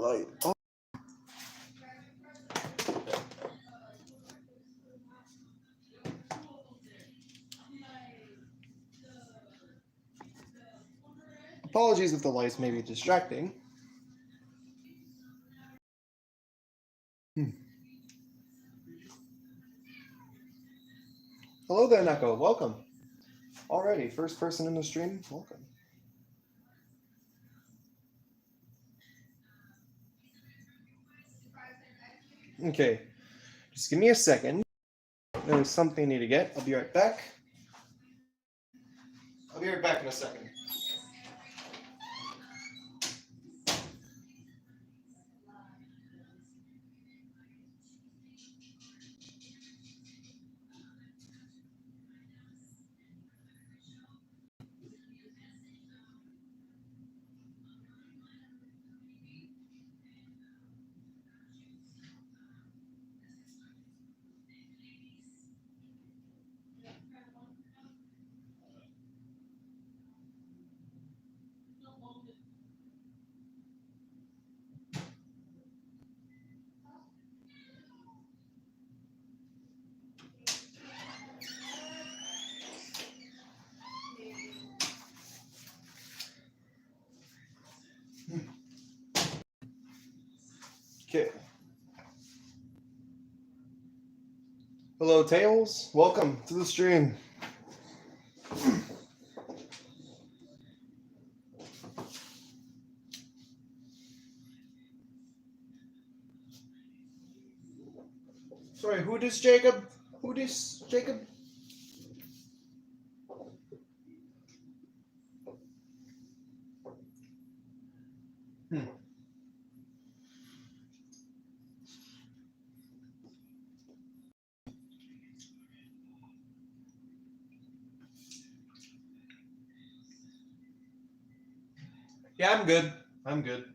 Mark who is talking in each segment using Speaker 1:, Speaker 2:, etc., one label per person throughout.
Speaker 1: light. Oh. Apologies if the lights may be distracting. Hello there, Neko. Welcome. Already, first person in the stream. Welcome. Okay, just give me a second. There's something I need to get. I'll be right back. I'll be right back in a second. Okay. Hello, Tails. Welcome to the stream. Sorry, who dis Jacob? Who dis Jacob? Yeah, I'm good. I'm good.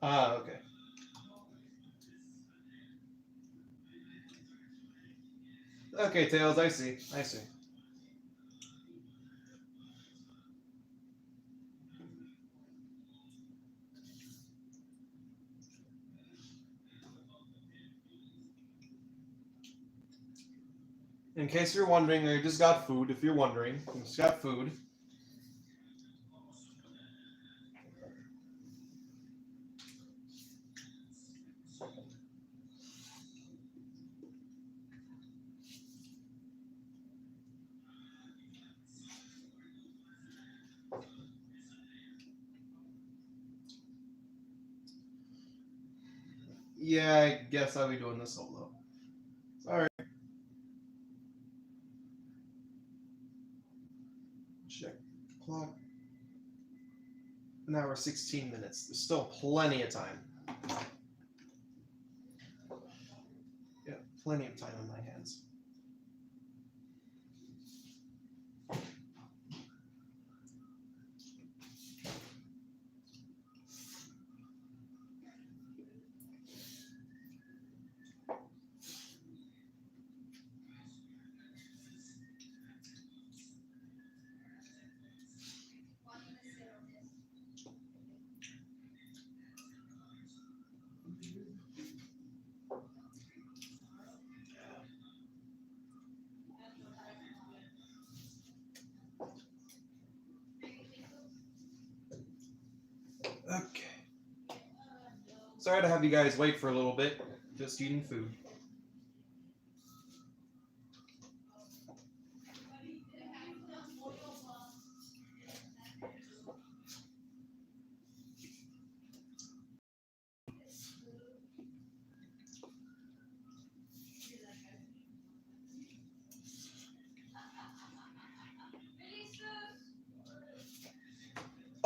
Speaker 1: Ah, okay. Okay, Tails, I see. I see. In case you're wondering, I just got food. If you're wondering, I just got food. Yeah, I guess I'll be doing this solo. Sorry. Check the clock. An hour, 16 minutes. There's still plenty of time. Yeah, plenty of time on my hands. Okay. Sorry to have you guys wait for a little bit. Just eating food.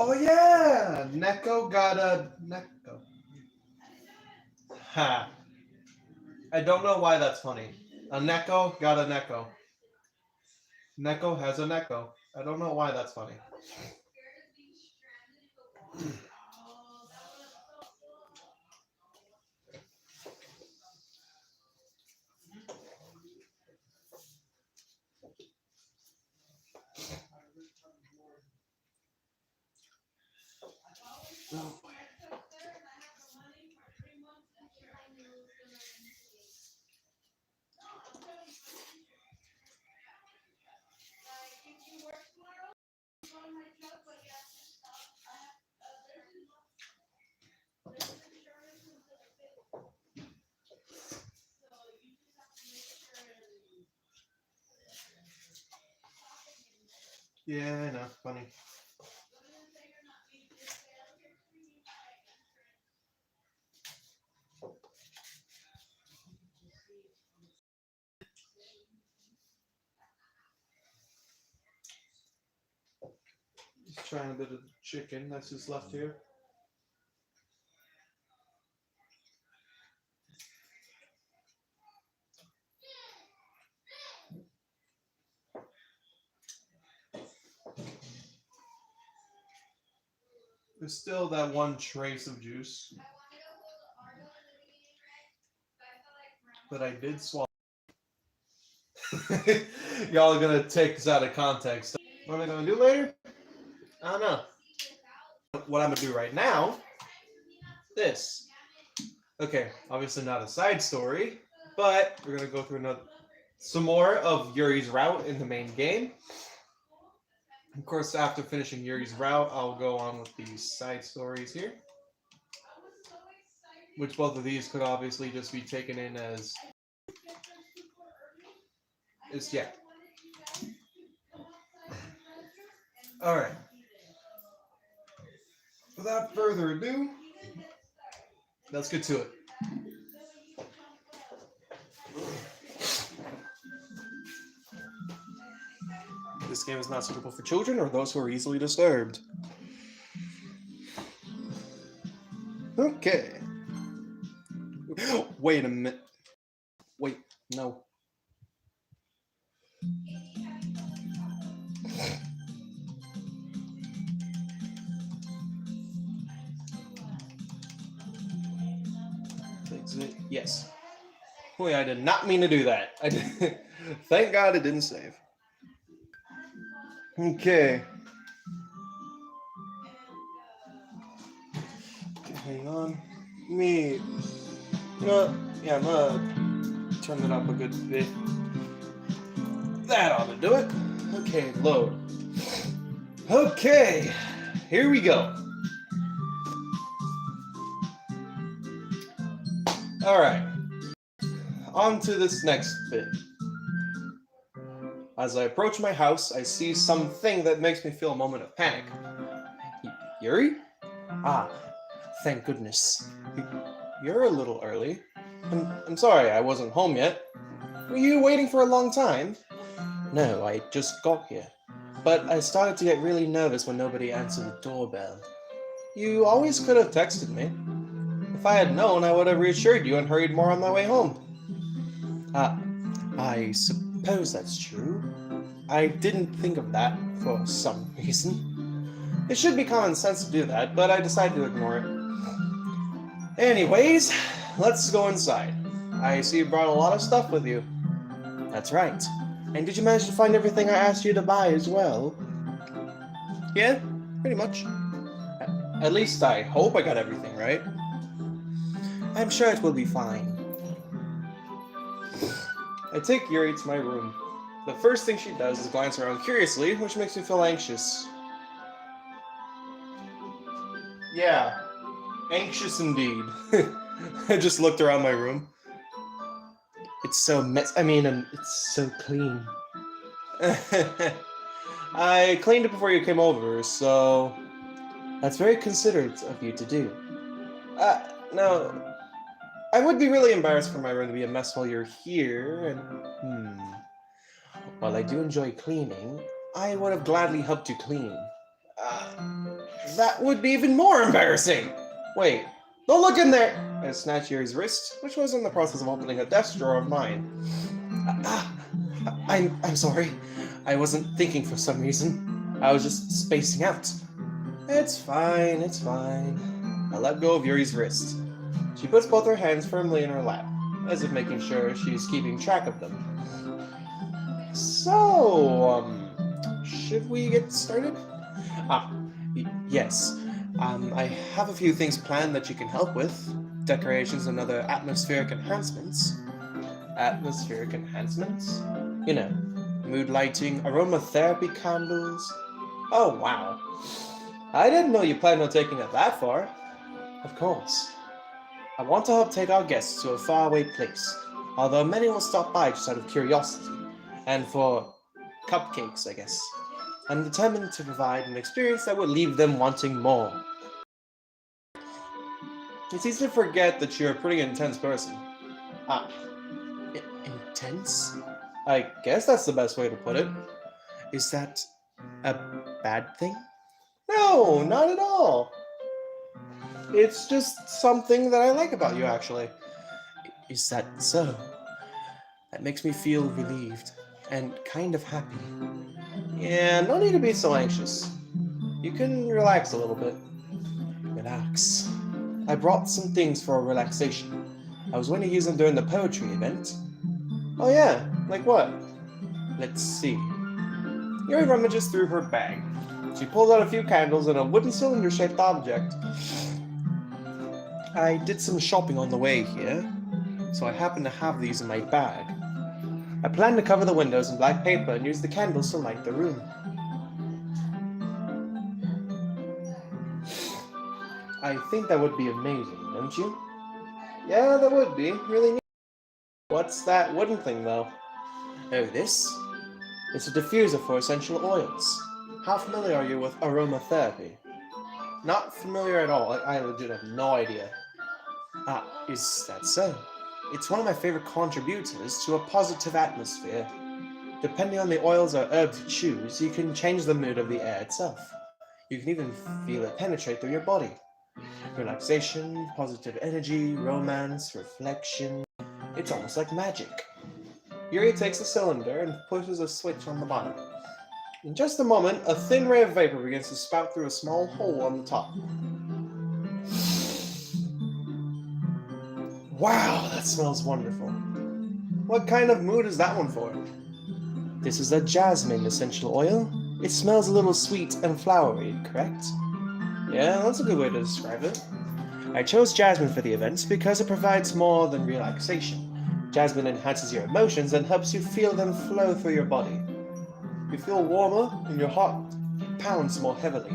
Speaker 1: Oh yeah! Neko got a Neko. Ha. I don't know why that's funny. A Neko got a Neko. Neko has a Neko. I don't know why that's funny. Oh. Yeah, I know. Funny. Just trying a bit of chicken that's just left here. There's still that one trace of juice. But I did swallow. Y'all are gonna take this out of context. What am I gonna do later? I don't know. What I'm gonna do right now, this. Okay, obviously not a side story, but we're gonna go through some more of Yuri's route in the main game. Of course, after finishing Yuri's route, I'll go on with these side stories here. Which both of these could obviously just be taken in as... yeah. Alright. Without further ado, let's get to it. This game is not suitable for children or those who are easily disturbed. Okay. Wait a minute. Wait, no. Exit. Yes. Wait, I did not mean to do that. I did. Thank God it didn't save. Okay. Hang on. Me. Yeah, I'm gonna turn it up a good bit. That ought to do it. Okay, load. Okay, here we go. Alright. On to this next bit. As I approach my house, I see something that makes me feel a moment of panic. Yuri? Ah, thank goodness. You're a little early. I'm sorry I wasn't home yet. Were you waiting for a long time? No, I just got here. But I started to get really nervous when nobody answered the doorbell. You always could have texted me. If I had known, I would have reassured you and hurried more on my way home. I suppose that's true. I didn't think of that for some reason. It should be common sense to do that, but I decided to ignore it. Anyways, let's go inside. I see you brought a lot of stuff with you. That's right. And did you manage to find everything I asked you to buy as well? Yeah, pretty much. At least I hope I got everything right. I'm sure it will be fine. I take Yuri to my room. The first thing she does is glance around curiously, which makes me feel anxious. Yeah, anxious indeed. I just looked around my room. It's so it's so clean. I cleaned it before you came over, so that's very considerate of you to do. No, I would be really embarrassed for my room to be a mess while you're here, and while I do enjoy cleaning, I would have gladly helped you clean. That would be even more embarrassing! Wait, don't look in there! I snatched Yuri's wrist, which was in the process of opening a desk drawer of mine. I'm sorry. I wasn't thinking for some reason. I was just spacing out. It's fine, it's fine. I let go of Yuri's wrist. She puts both her hands firmly in her lap, as if making sure she's keeping track of them. So, should we get started? Yes. I have a few things planned that you can help with. Decorations and other atmospheric enhancements. Atmospheric enhancements? You know, mood lighting, aromatherapy candles. Oh, wow. I didn't know you planned on taking it that far. Of course. I want to help take our guests to a faraway place, although many will stop by just out of curiosity, and for cupcakes, I guess. I'm determined to provide an experience that would leave them wanting more. It's easy to forget that you're a pretty intense person. Ah, intense? I guess that's the best way to put it. Is that a bad thing? No, not at all. It's just something that I like about you, actually. Is that so? That makes me feel relieved and kind of happy. Yeah, no need to be so anxious. You can relax a little bit. Relax. I brought some things for relaxation. I was going to use them during the poetry event. Oh yeah, like what? Let's see. Yuri rummages through her bag. She pulls out a few candles and a wooden cylinder-shaped object. I did some shopping on the way here, so I happen to have these in my bag. I plan to cover the windows in black paper and use the candles to light the room. I think that would be amazing, don't you? Yeah, that would be. Really neat. What's that wooden thing, though? Oh, this? It's a diffuser for essential oils. How familiar are you with aromatherapy? Not familiar at all. I legit have no idea. Ah, is that so? It's one of my favorite contributors to a positive atmosphere. Depending on the oils or herbs you choose, you can change the mood of the air itself. You can even feel it penetrate through your body. Relaxation, positive energy, romance, reflection. It's almost like magic. Yuri takes the cylinder and pushes a switch on the bottom. In just a moment, a thin ray of vapor begins to spout through a small hole on the top. Wow, that smells wonderful. What kind of mood is that one for? This is a jasmine essential oil. It smells a little sweet and flowery, correct? Yeah, that's a good way to describe it. I chose jasmine for the event because it provides more than relaxation. Jasmine enhances your emotions and helps you feel them flow through your body. You feel warmer and your heart pounds more heavily.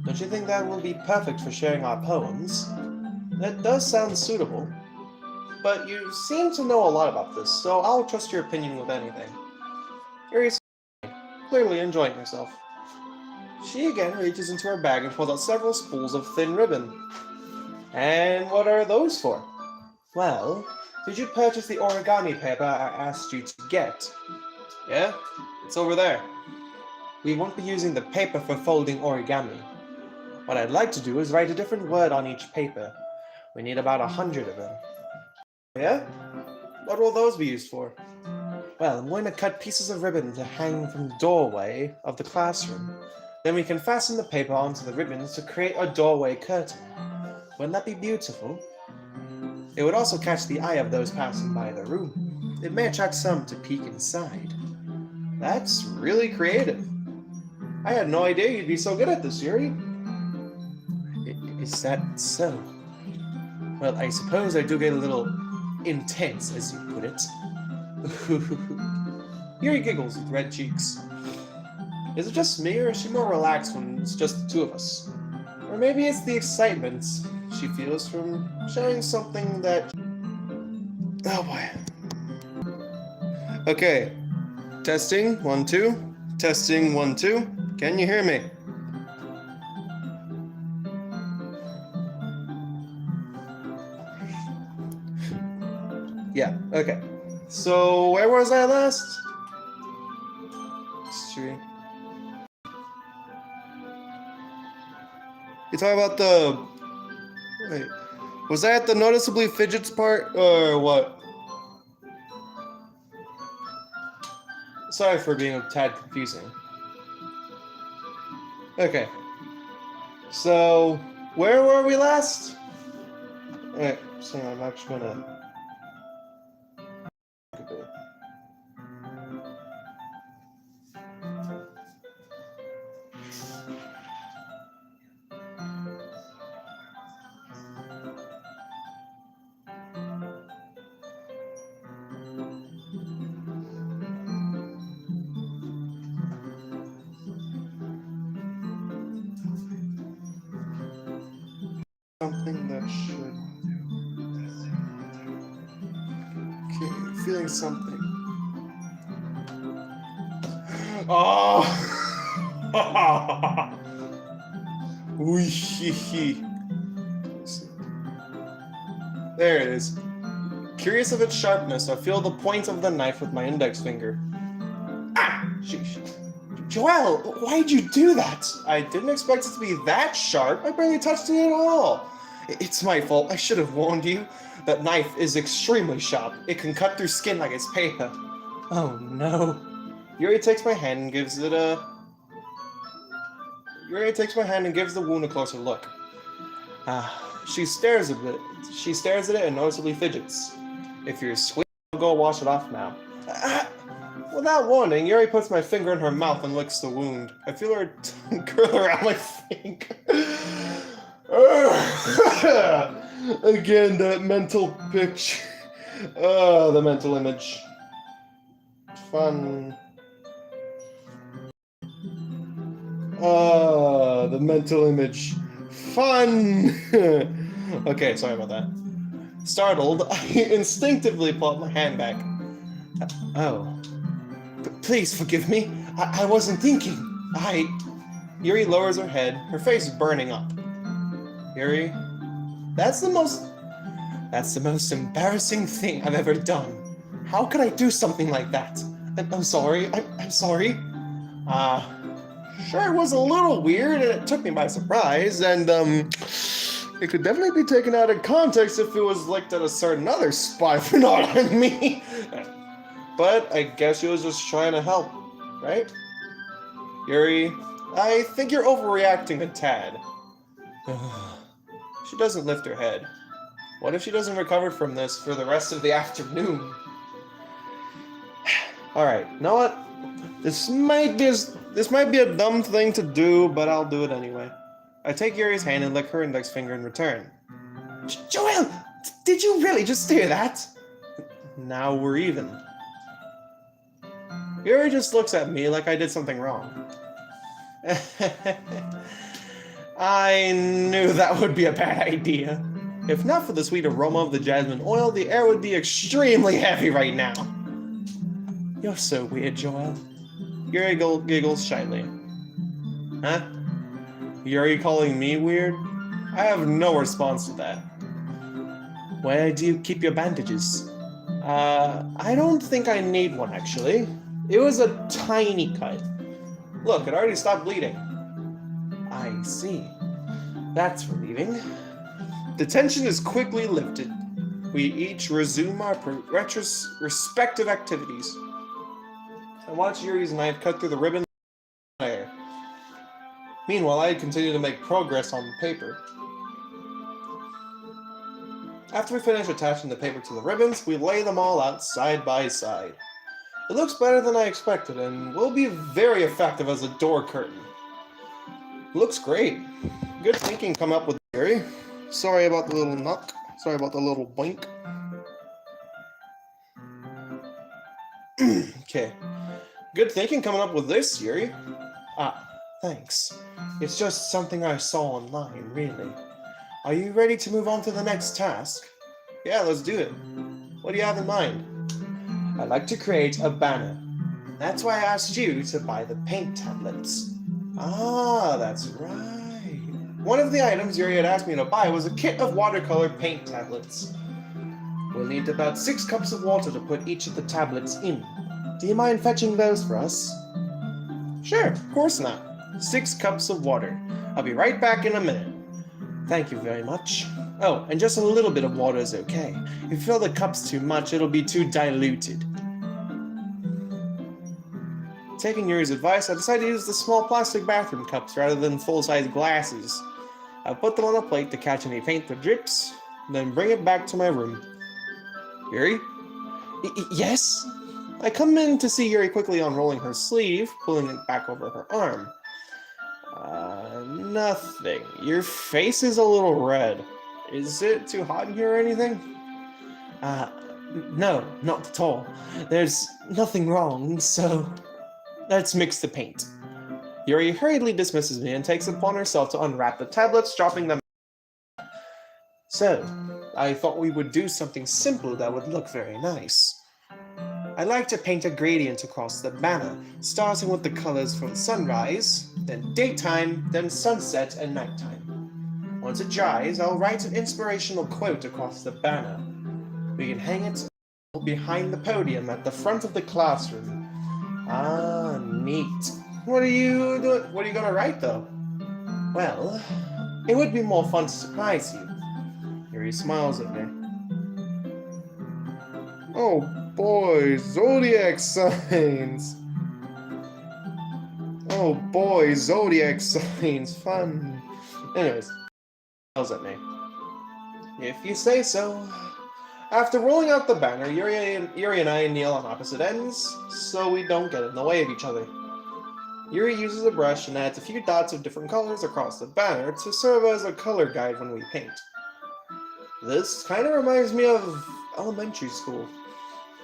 Speaker 1: Don't you think that will be perfect for sharing our poems? That does sound suitable. But you seem to know a lot about this, so I'll trust your opinion with anything. Yuri's clearly enjoying herself. She again reaches into her bag and pulls out several spools of thin ribbon. And what are those for? Well, did you purchase the origami paper I asked you to get? Yeah, it's over there. We won't be using the paper for folding origami. What I'd like to do is write a different word on each paper. We need about 100 of them. Yeah? What will those be used for? Well, I'm going to cut pieces of ribbon to hang from the doorway of the classroom. Then we can fasten the paper onto the ribbons to create a doorway curtain. Wouldn't that be beautiful? It would also catch the eye of those passing by the room. It may attract some to peek inside. That's really creative. I had no idea you'd be so good at this, Yuri. Is that so? Well, I suppose I do get a little intense, as you put it. Yuri giggles with red cheeks. Is it just me, or is she more relaxed when it's just the two of us? Or maybe it's the excitement she feels from sharing something that... Oh boy. Okay. Testing, 1, 2. Testing, 1, 2. Can you hear me? Yeah, okay. So, where was I last? History. You talking about the... Wait. Was I at the noticeably fidgets part, or what? Sorry for being a tad confusing. Okay. So, where were we last? Alright, so I'm actually gonna... something that should... Okay, feeling something. Oh! Ooh, there it is. Curious of its sharpness, I feel the point of the knife with my index finger. Ah! Joelle, why'd you do that? I didn't expect it to be that sharp. I barely touched it at all. It's my fault. I should have warned you. That knife is extremely sharp. It can cut through skin like it's paper. Oh no. Yuri takes my hand and gives it a... Yuri takes my hand and gives the wound a closer look. She stares a bit. She stares at it and noticeably fidgets. If you're sweet, I'll go wash it off now. Without warning, Yuri puts my finger in her mouth and licks the wound. I feel her tongue curl around my finger. Again, that mental picture. The mental image. Fun. The mental image. Fun! Okay, sorry about that. Startled, I instinctively pulled my hand back. Oh. Please forgive me. I wasn't thinking. Yuri lowers her head, her face burning up. Yuri, that's the most embarrassing thing I've ever done. How could I do something like that? I'm sorry. I'm sorry. Sure, it was a little weird and it took me by surprise, and it could definitely be taken out of context if it was licked at a certain other spot, if you know what I mean. But I guess she was just trying to help, right? Yuri, I think you're overreacting a tad. She doesn't lift her head. What if she doesn't recover from this for the rest of the afternoon? Alright, you know what? This might be a dumb thing to do, but I'll do it anyway. I take Yuri's hand and lick her index finger in return. Joelle, did you really just do that? Now we're even. Yuri just looks at me like I did something wrong. I knew that would be a bad idea. If not for the sweet aroma of the jasmine oil, the air would be extremely heavy right now. You're so weird, Joelle. Yuri giggles shyly. Huh? Yuri calling me weird? I have no response to that. Where do you keep your bandages? I don't think I need one, actually. It was a tiny cut. Look, it already stopped bleeding. I see. That's relieving. The tension is quickly lifted. We each resume our respective activities. I watch Yuri's knife cut through the ribbon layer. Meanwhile, I continue to make progress on the paper. After we finish attaching the paper to the ribbons, we lay them all out side by side. It looks better than I expected and will be very effective as a door curtain. Looks great. Good thinking come up with Yuri. Sorry about the little knock. Sorry about the little boink. Okay. Good thinking coming up with this, Yuri. Thanks. It's just something I saw online, really. Are you ready to move on to the next task? Yeah, let's do it. What do you have in mind? I'd like to create a banner. That's why I asked you to buy the paint tablets. Ah, that's right. One of the items Yuri had asked me to buy was a kit of watercolor paint tablets. We'll need about 6 cups of water to put each of the tablets in. Do you mind fetching those for us? Sure, of course not. 6 cups of water. I'll be right back in a minute. Thank you very much. Oh, and just a little bit of water is okay. If you fill the cups too much, it'll be too diluted. Taking Yuri's advice, I decided to use the small plastic bathroom cups rather than full-size glasses. I put them on a plate to catch any paint that drips, then bring it back to my room. Yuri? Yes? I come in to see Yuri quickly unrolling her sleeve, pulling it back over her arm. Nothing. Your face is a little red. Is it too hot in here or anything? No, not at all. There's nothing wrong, so let's mix the paint. Yuri hurriedly dismisses me and takes it upon herself to unwrap the tablets, dropping them. So, I thought we would do something simple that would look very nice. I like to paint a gradient across the banner, starting with the colors from sunrise, then daytime, then sunset and nighttime. Once it dries, I'll write an inspirational quote across the banner. We can hang it behind the podium at the front of the classroom. Ah, neat. What are you gonna write though? Well, it would be more fun to surprise you. Yuri smiles at me. Oh boy, zodiac signs! Oh boy, zodiac signs, fun. Anyways, smiles at me. If you say so. After rolling out the banner, Yuri and I kneel on opposite ends, so we don't get in the way of each other. Yuri uses a brush and adds a few dots of different colors across the banner to serve as a color guide when we paint. This kind of reminds me of elementary school.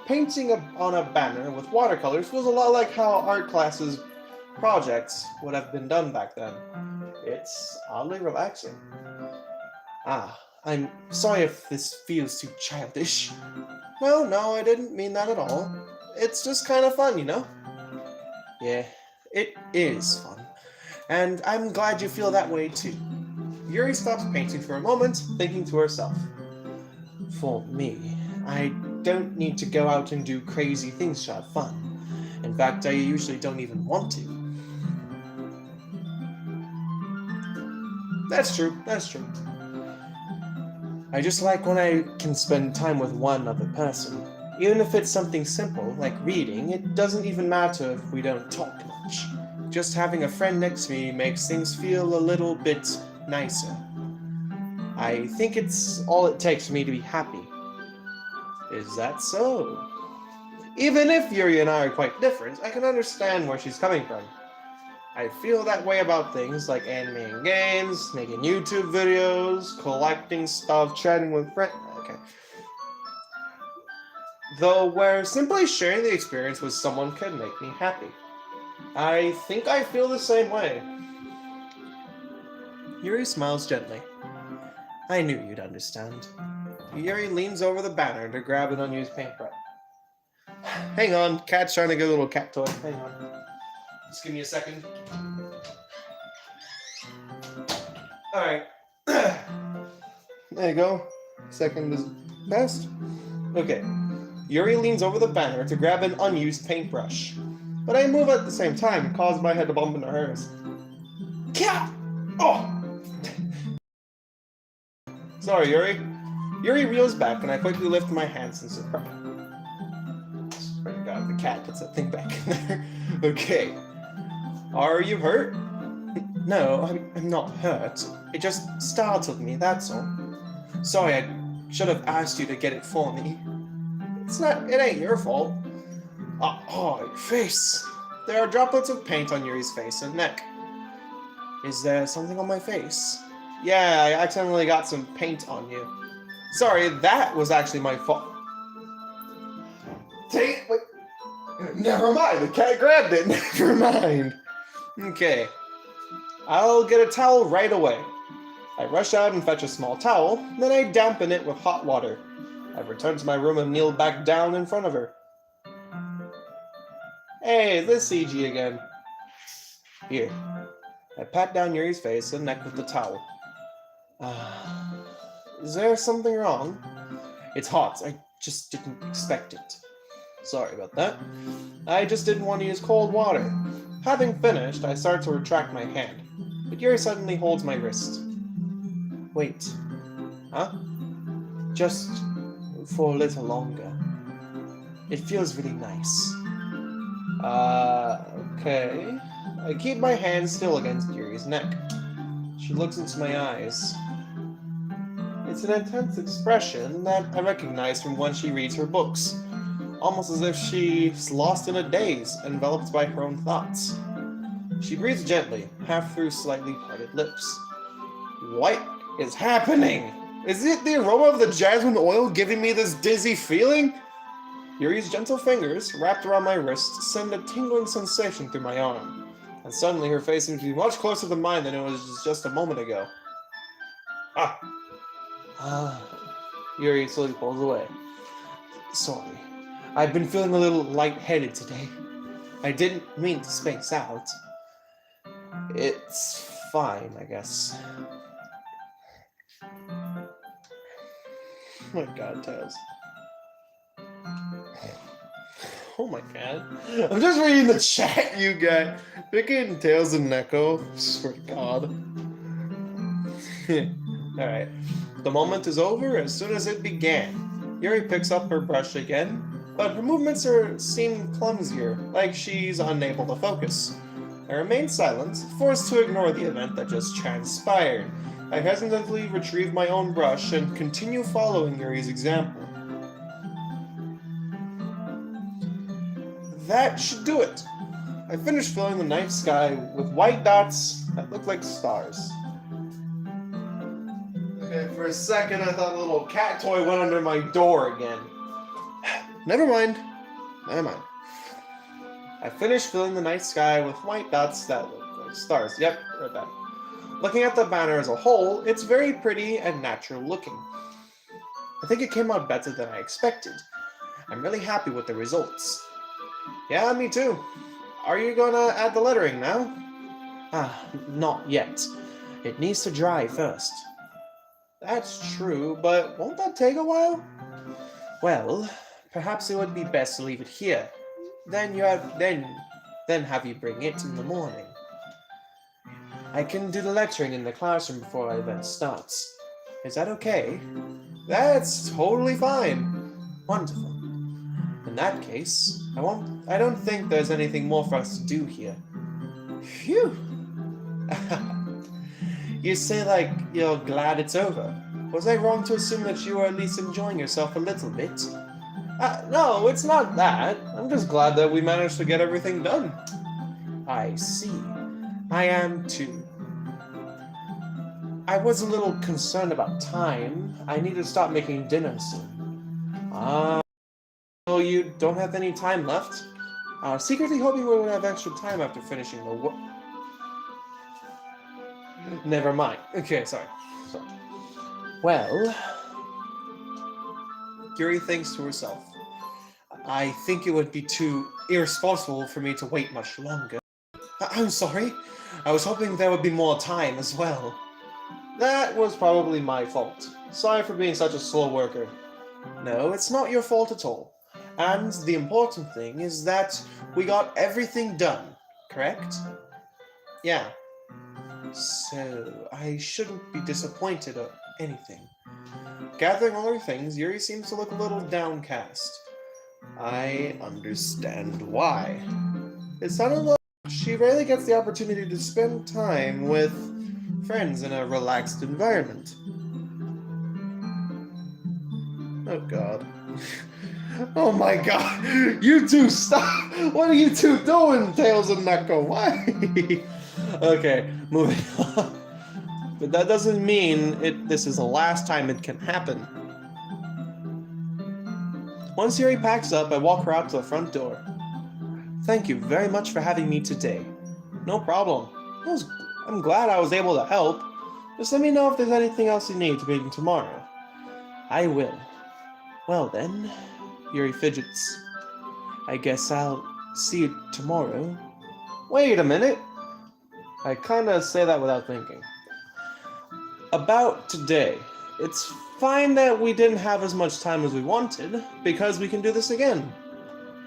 Speaker 1: Painting on a banner with watercolors feels a lot like how art classes projects would have been done back then. It's oddly relaxing. I'm sorry if this feels too childish. No, I didn't mean that at all. It's just kind of fun, you know? Yeah, it is fun. And I'm glad you feel that way too. Yuri stops painting for a moment, thinking to herself. For me, I don't need to go out and do crazy things to have fun. In fact, I usually don't even want to. That's true. I just like when I can spend time with one other person. Even if it's something simple, like reading, it doesn't even matter if we don't talk much. Just having a friend next to me makes things feel a little bit nicer. I think it's all it takes for me to be happy. Is that so? Even if Yuri and I are quite different, I can understand where she's coming from. I feel that way about things like animating games, making YouTube videos, collecting stuff, chatting with friends. Okay. Though where simply sharing the experience with someone could make me happy. I think I feel the same way. Yuri smiles gently. I knew you'd understand. Yuri leans over the banner to grab an unused paintbrush. Hang on, cat's trying to get a little cat toy. Hang on. Just give me a second. Alright. There you go. Second is best. Okay. Yuri leans over the banner to grab an unused paintbrush. But I move at the same time, causing my head to bump into hers. Cat! Oh! Sorry, Yuri. Yuri reels back and I quickly lift my hands in surprise. Swear to God, the cat puts that thing back in there. Okay. Are you hurt? No, I'm not hurt. It just startled me, that's all. Sorry, I should have asked you to get it for me. It ain't your fault. Oh, your face. There are droplets of paint on Yuri's face and neck. Is there something on my face? Yeah, I accidentally got some paint on you. Sorry, that was actually my fault. Wait. Never mind, the cat grabbed it. Never mind. Okay. I'll get a towel right away. I rush out and fetch a small towel, then I dampen it with hot water. I return to my room and kneel back down in front of her. Hey, this CG again. Here. I pat down Yuri's face and neck with the towel. Is there something wrong? It's hot. I just didn't expect it. Sorry about that. I just didn't want to use cold water. Having finished, I start to retract my hand, but Yuri suddenly holds my wrist. Wait. Huh? Just for a little longer. It feels really nice. Okay. I keep my hand still against Yuri's neck. She looks into my eyes. It's an intense expression that I recognize from when she reads her books, almost as if she's lost in a daze, enveloped by her own thoughts. She breathes gently, half through slightly parted lips. What is happening? Is it the aroma of the jasmine oil giving me this dizzy feeling? Yuri's gentle fingers, wrapped around my wrist, send a tingling sensation through my arm, and suddenly her face seems to be much closer to mine than it was just a moment ago. Ah, Yuri slowly pulls away. Sorry, I've been feeling a little lightheaded today. I didn't mean to space out. It's fine, I guess. Oh my god, Tails. Oh my god. I'm just reading the chat, you guys. Freaking Tails and Neko. Swear to god. Alright. The moment is over as soon as it began. Yuri picks up her brush again, but her movements seem clumsier, like she's unable to focus. I remain silent, forced to ignore the event that just transpired. I hesitantly retrieve my own brush and continue following Yuri's example. That should do it. I finished filling the night sky with white dots that look like stars. Okay, for a second I thought a little cat toy went under my door again. Never mind. I finished filling the night sky with white dots that look like stars. Yep, read that. Looking at the banner as a whole, it's very pretty and natural looking. I think it came out better than I expected. I'm really happy with the results. Yeah, me too. Are you gonna add the lettering now? Not yet. It needs to dry first. That's true, but won't that take a while? Well, perhaps it would be best to leave it here. Then have you bring it in the morning. I can do the lecturing in the classroom before our event starts. Is that okay? That's totally fine. Wonderful. In that case, I don't think there's anything more for us to do here. Phew! You say like you're glad it's over. Was I wrong to assume that you were at least enjoying yourself a little bit? No, it's not that. I'm just glad that we managed to get everything done. I see. I am too. I was a little concerned about time. I need to start making dinner soon. So you don't have any time left? Secretly hoping we would have extra time after finishing the work. Never mind. Okay, sorry. Well, Yuri thinks to herself, I think it would be too irresponsible for me to wait much longer. I'm sorry. I was hoping there would be more time as well. That was probably my fault. Sorry for being such a slow worker. No, it's not your fault at all. And the important thing is that we got everything done, correct? Yeah. So, I shouldn't be disappointed or anything. Gathering all her things, Yuri seems to look a little downcast. I understand why. It sounded like she rarely gets the opportunity to spend time with friends in a relaxed environment. Oh god. Oh my god! You two stop! What are you two doing, Tails and Neko? Why? Okay, moving on. But that doesn't mean this is the last time it can happen. Once Yuri packs up, I walk her out to the front door. Thank you very much for having me today. No problem. I'm glad I was able to help. Just let me know if there's anything else you need to begin tomorrow. I will. Well then, Yuri fidgets. I guess I'll see you tomorrow. Wait a minute. I kinda say that without thinking. About today. It's fine that we didn't have as much time as we wanted, because we can do this again.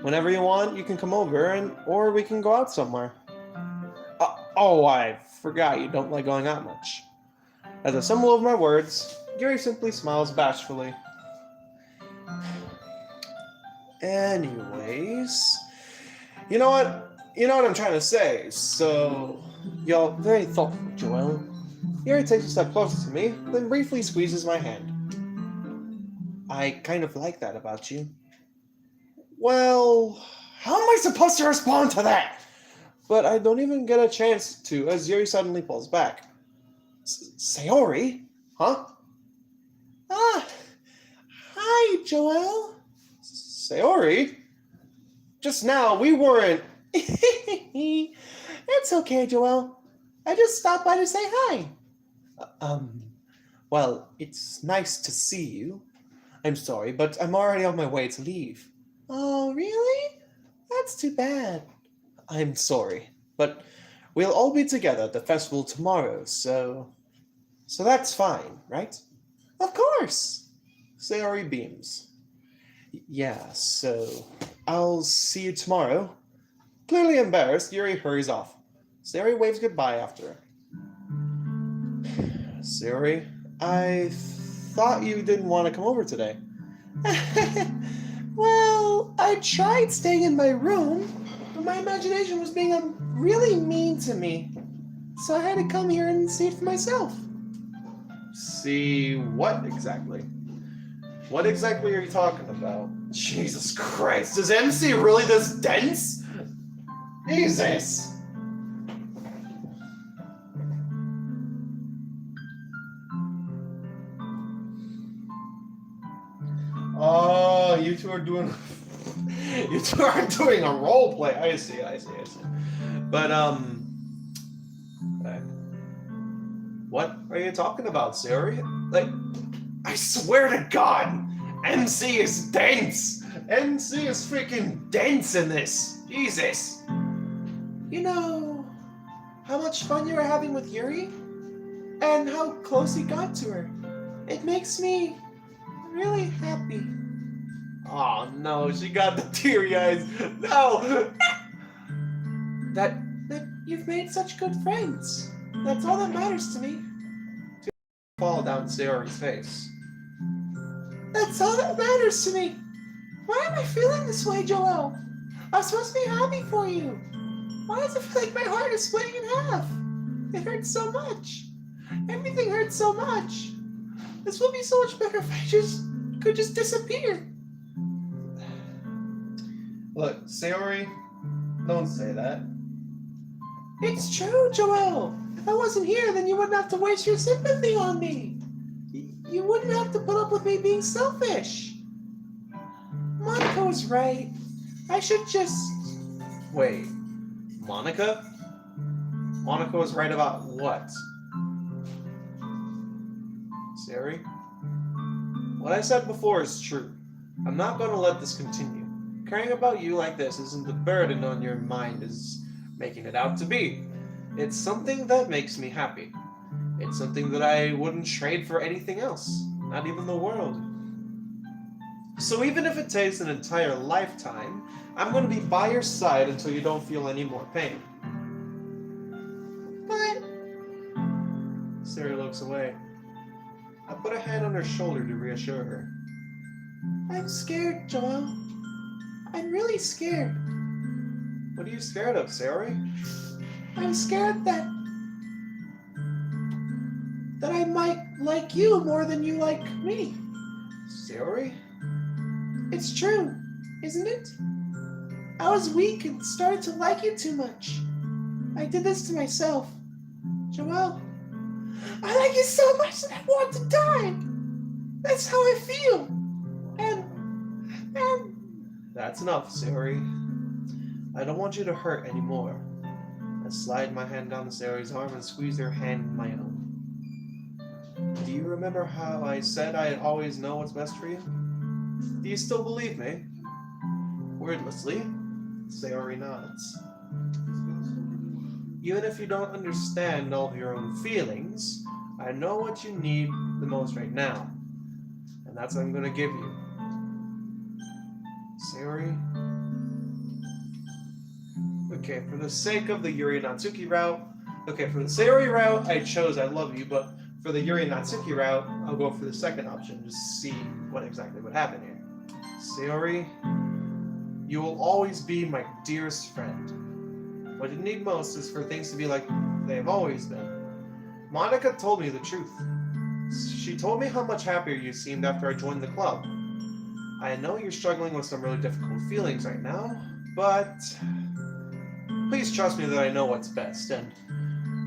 Speaker 1: Whenever you want, you can come over, or we can go out somewhere. Oh, I forgot you don't like going out much. As a symbol of my words, Yuri simply smiles bashfully. Anyways, you know what? You know what I'm trying to say, so you're very thoughtful, Joel. Yuri takes a step closer to me, then briefly squeezes my hand. I kind of like that about you. Well, how am I supposed to respond to that? But I don't even get a chance to, as Yuri suddenly pulls back. Sayori? Huh? Hi, Joel. Sayori? Just now, we weren't... It's okay, Joel. I just stopped by to say hi. Well, it's nice to see you. I'm sorry, but I'm already on my way to leave. Oh, really? That's too bad. I'm sorry, but we'll all be together at the festival tomorrow, so that's fine, right? Of course! Sayori beams. Yeah, so I'll see you tomorrow. Clearly embarrassed, Yuri hurries off. Sayori waves goodbye after her. Sayori, I thought you didn't want to come over today. Well, I tried staying in my room, but my imagination was being really mean to me. So I had to come here and see it for myself. See what exactly? What exactly are you talking about? Jesus Christ, is MC really this dense? Jesus! Oh, you two are doing... you two are doing a role play. I see. But, what are you talking about, Sayori? Like, I swear to God, MC is dense! MC is freaking dense in this! Jesus! You know how much fun you were having with Yuri? And how close you got to her? It makes me really happy. Oh no, she got the teary eyes. No! That you've made such good friends. That's all that matters to me. Tears fall down Sayori's face. That's all that matters to me. Why am I feeling this way, Joel? I'm supposed to be happy for you. Why does it feel like my heart is splitting in half? It hurts so much. Everything hurts so much. This would be so much better if I could just disappear. Look, Sayori, don't say that. It's true, Joel. If I wasn't here, then you wouldn't have to waste your sympathy on me. You wouldn't have to put up with me being selfish. Monica was right. I should just... Wait, Monica? Monica was right about what? Sayori? What I said before is true. I'm not going to let this continue. Caring about you like this isn't the burden on your mind is making it out to be. It's something that makes me happy. It's something that I wouldn't trade for anything else, not even the world. So even if it takes an entire lifetime, I'm going to be by your side until you don't feel any more pain. But... Sayori looks away. I put a hand on her shoulder to reassure her. I'm scared, Joel. I'm really scared. What are you scared of, Sayori? I'm scared that I might like you more than you like me. Sayori? It's true, isn't it? I was weak and started to like you too much. I did this to myself. Joel, I like you so much that I want to die. That's how I feel. And... That's enough, Sayori. I don't want you to hurt anymore. I slide my hand down Sayori's arm and squeeze her hand in my own. Do you remember how I said I'd always know what's best for you? Do you still believe me? Wordlessly, Sayori nods. Even if you don't understand all of your own feelings, I know what you need the most right now. And that's what I'm going to give you. Sayori? Okay, for the sake of the Yuri and Natsuki route... Okay, for the Sayori route, I chose I love you, but for the Yuri and Natsuki route, I'll go for the second option, just to see what exactly would happen here. Sayori, you will always be my dearest friend. What you need most is for things to be like they've always been. Monica told me the truth. She told me how much happier you seemed after I joined the club. I know you're struggling with some really difficult feelings right now, but please trust me that I know what's best and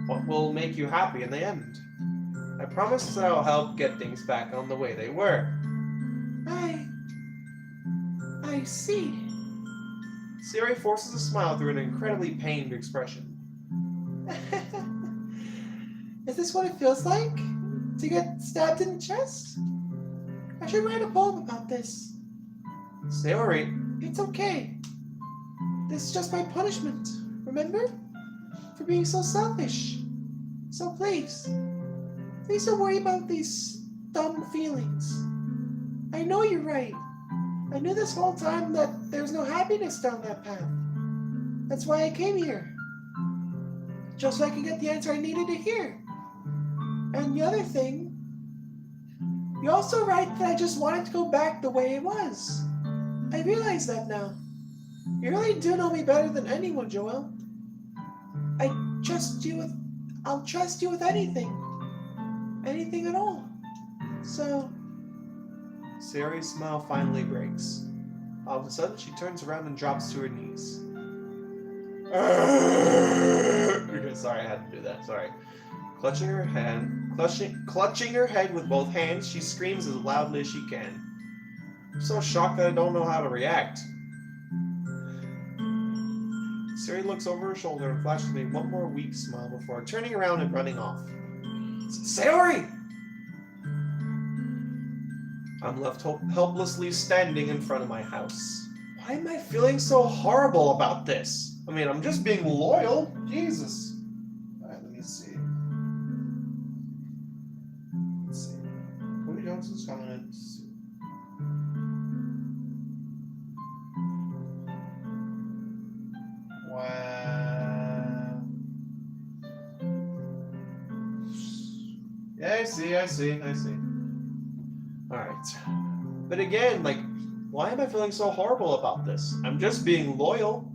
Speaker 1: what will make you happy in the end. I promise that I'll help get things back on the way they were. I see. Sayori forces a smile through an incredibly pained expression. Is this what it feels like? to get stabbed in the chest? I should write a poem about this. Sayori, it's okay. This is just my punishment, remember? For being so selfish. So please don't worry about these dumb feelings. I know you're right. I knew this whole time that there's no happiness down that path. That's why I came here. Just so I could get the answer I needed to hear. And the other thing, you're also right that I just wanted to go back the way it was. I realize that now. You really do know me better than anyone, Joel. I'll trust you with anything. Anything at all. So... Sayori's smile finally breaks. All of a sudden, she turns around and drops to her knees. Okay, sorry, I had to do that. Sorry. Clutching her head with both hands, she screams as loudly as she can. I'm so shocked that I don't know how to react. Sayori looks over her shoulder and flashes me one more weak smile before turning around and running off. Sayori! I'm left helplessly standing in front of my house. Why am I feeling so horrible about this? I mean, I'm just being loyal. Jesus. Alright, let me see. Let's see. Cody Johnson's comments. Wow. Yeah, I see. Alright. But again, like, why am I feeling so horrible about this? I'm just being loyal.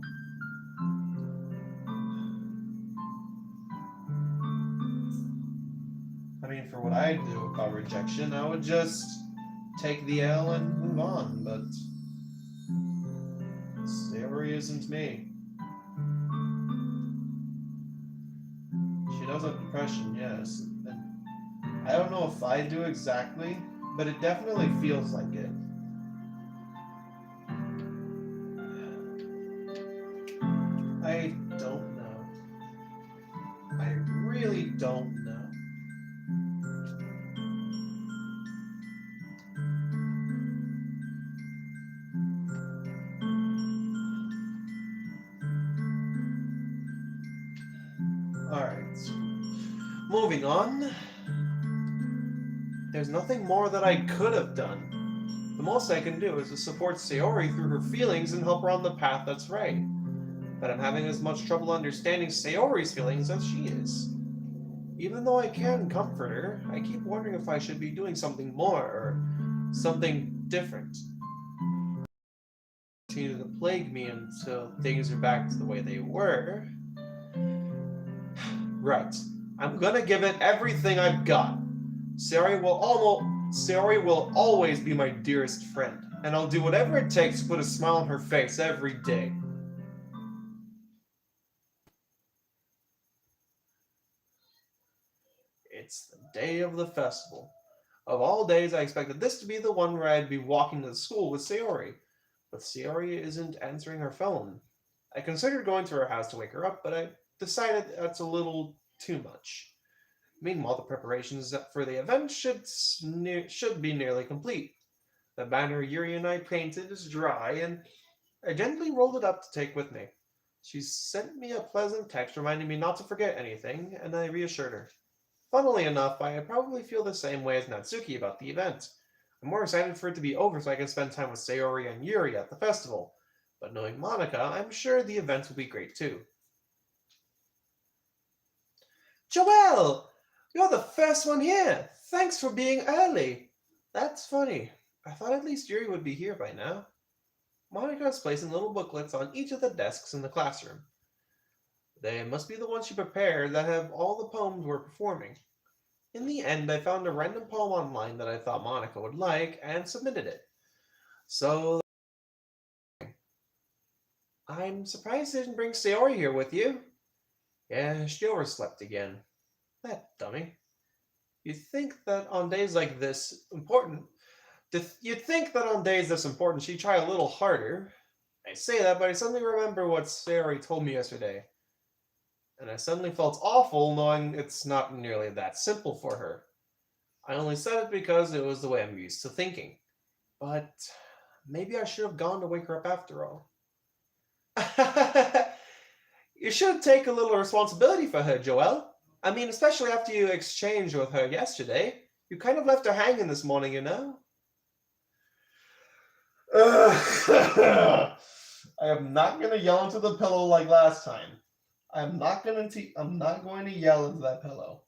Speaker 1: I mean, for what I do about rejection, I would just take the L and move on, but Sayori isn't me. She does have depression, yes. And I don't know if I do exactly, but it definitely feels like it. I don't know. I really don't know. Alright. Moving on. There's nothing more that I could have done. The most I can do is to support Sayori through her feelings and help her on the path that's right. But I'm having as much trouble understanding Sayori's feelings as she is. Even though I can comfort her, I keep wondering if I should be doing something more or something different. Continue to plague me until things are back to the way they were. Right. I'm gonna give it everything I've got. Sayori will always be my dearest friend, and I'll do whatever it takes to put a smile on her face every day. It's the day of the festival. Of all days, I expected this to be the one where I'd be walking to school with Sayori, but Sayori isn't answering her phone. I considered going to her house to wake her up, but I decided that's a little too much. Meanwhile, the preparations for the event should be nearly complete. The banner Yuri and I painted is dry, and I gently rolled it up to take with me. She sent me a pleasant text reminding me not to forget anything, and I reassured her. Funnily enough, I probably feel the same way as Natsuki about the event. I'm more excited for it to be over so I can spend time with Sayori and Yuri at the festival. But knowing Monica, I'm sure the event will be great too. Joelle! You're the first one here! Thanks for being early! That's funny. I thought at least Yuri would be here by now. Monica is placing little booklets on each of the desks in the classroom. They must be the ones she prepared that have all the poems we're performing. In the end, I found a random poem online that I thought Monica would like and submitted it. So, I'm surprised you didn't bring Sayori here with you. Yeah, she overslept again. That dummy. You'd think that on days this important, she'd try a little harder. I say that, but I suddenly remember what Sayori told me yesterday. And I suddenly felt awful knowing it's not nearly that simple for her. I only said it because it was the way I'm used to thinking. But maybe I should have gone to wake her up after all. You should take a little responsibility for her, Joelle. I mean, especially after you exchanged with her yesterday. You kind of left her hanging this morning, you know? I am not going to yell into the pillow like last time. I'm not going to yell into that pillow.